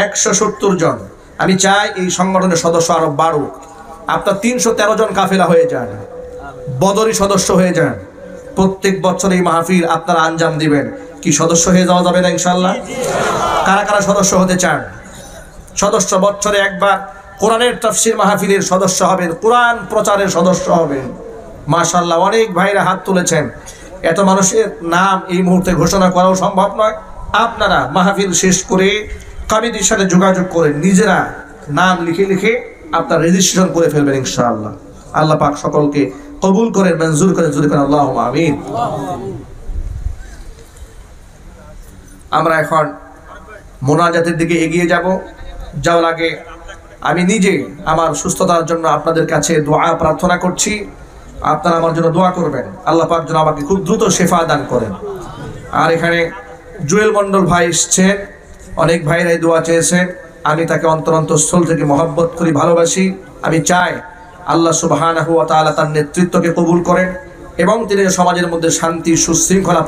Speaker 1: 170 জন। আমি চাই এই সংগঠনের সদস্য আরো বাড়ুক। আপনার 313 জন কাফেলা হয়ে যান, বদরি সদস্য হয়ে যান। প্রত্যেক বছর এই মাহফিল আপনারা আঞ্জাম দিবেন। কি সদস্য হয়ে যাওয়া যাবে না ইনশাআল্লাহ? কারা কারা সদস্য হতে চান? সদস্য বছরে একবার কোরআনের তাফসীর মাহফিলের সদস্য হবেন, কোরআন প্রচারের সদস্য হবেন। মাশাআল্লাহ, অনেক ভাইরা হাত তুলেছেন। এত মানুষের নাম এই মুহূর্তে ঘোষণা করাও সম্ভব নয়। আপনারা মাহফিল শেষ করে কমিটির সাথে যোগাযোগ করে নিজেরা নাম লিখে লিখে আপনারা রেজিস্ট্রেশন করে ফেলবেন ইনশাআল্লাহ। আল্লাহ পাক সকলকে কবুল করেন, মঞ্জুর করেন। জোরে বলেন আল্লাহুম্মা আমিন। আমরা এখন মোনাজাতের দিকে এগিয়ে যাব। যাওয়ার আগে আমি নিজে আমার সুস্থতার জন্য আপনাদের কাছে দোয়া প্রার্থনা করছি। আপনারা আমার জন্য দোয়া করবেন, আল্লাহ পাক যেন আমাকে খুব দ্রুত শেফা দান করেন। আর এখানে জুয়েল মন্ডল ভাই এসছেন, অনেক ভাইরাই দোয়া চেয়েছেন। আমি তাকে অন্তরস্থল থেকে মহব্বত করি, ভালোবাসি। আমি চাই আল্লাহ সুবহানাহু ওয়া তাআলা তার নেতৃত্বকে কবুল করেন এবং তিনি সমাজের মধ্যে শান্তি সুশৃঙ্খলা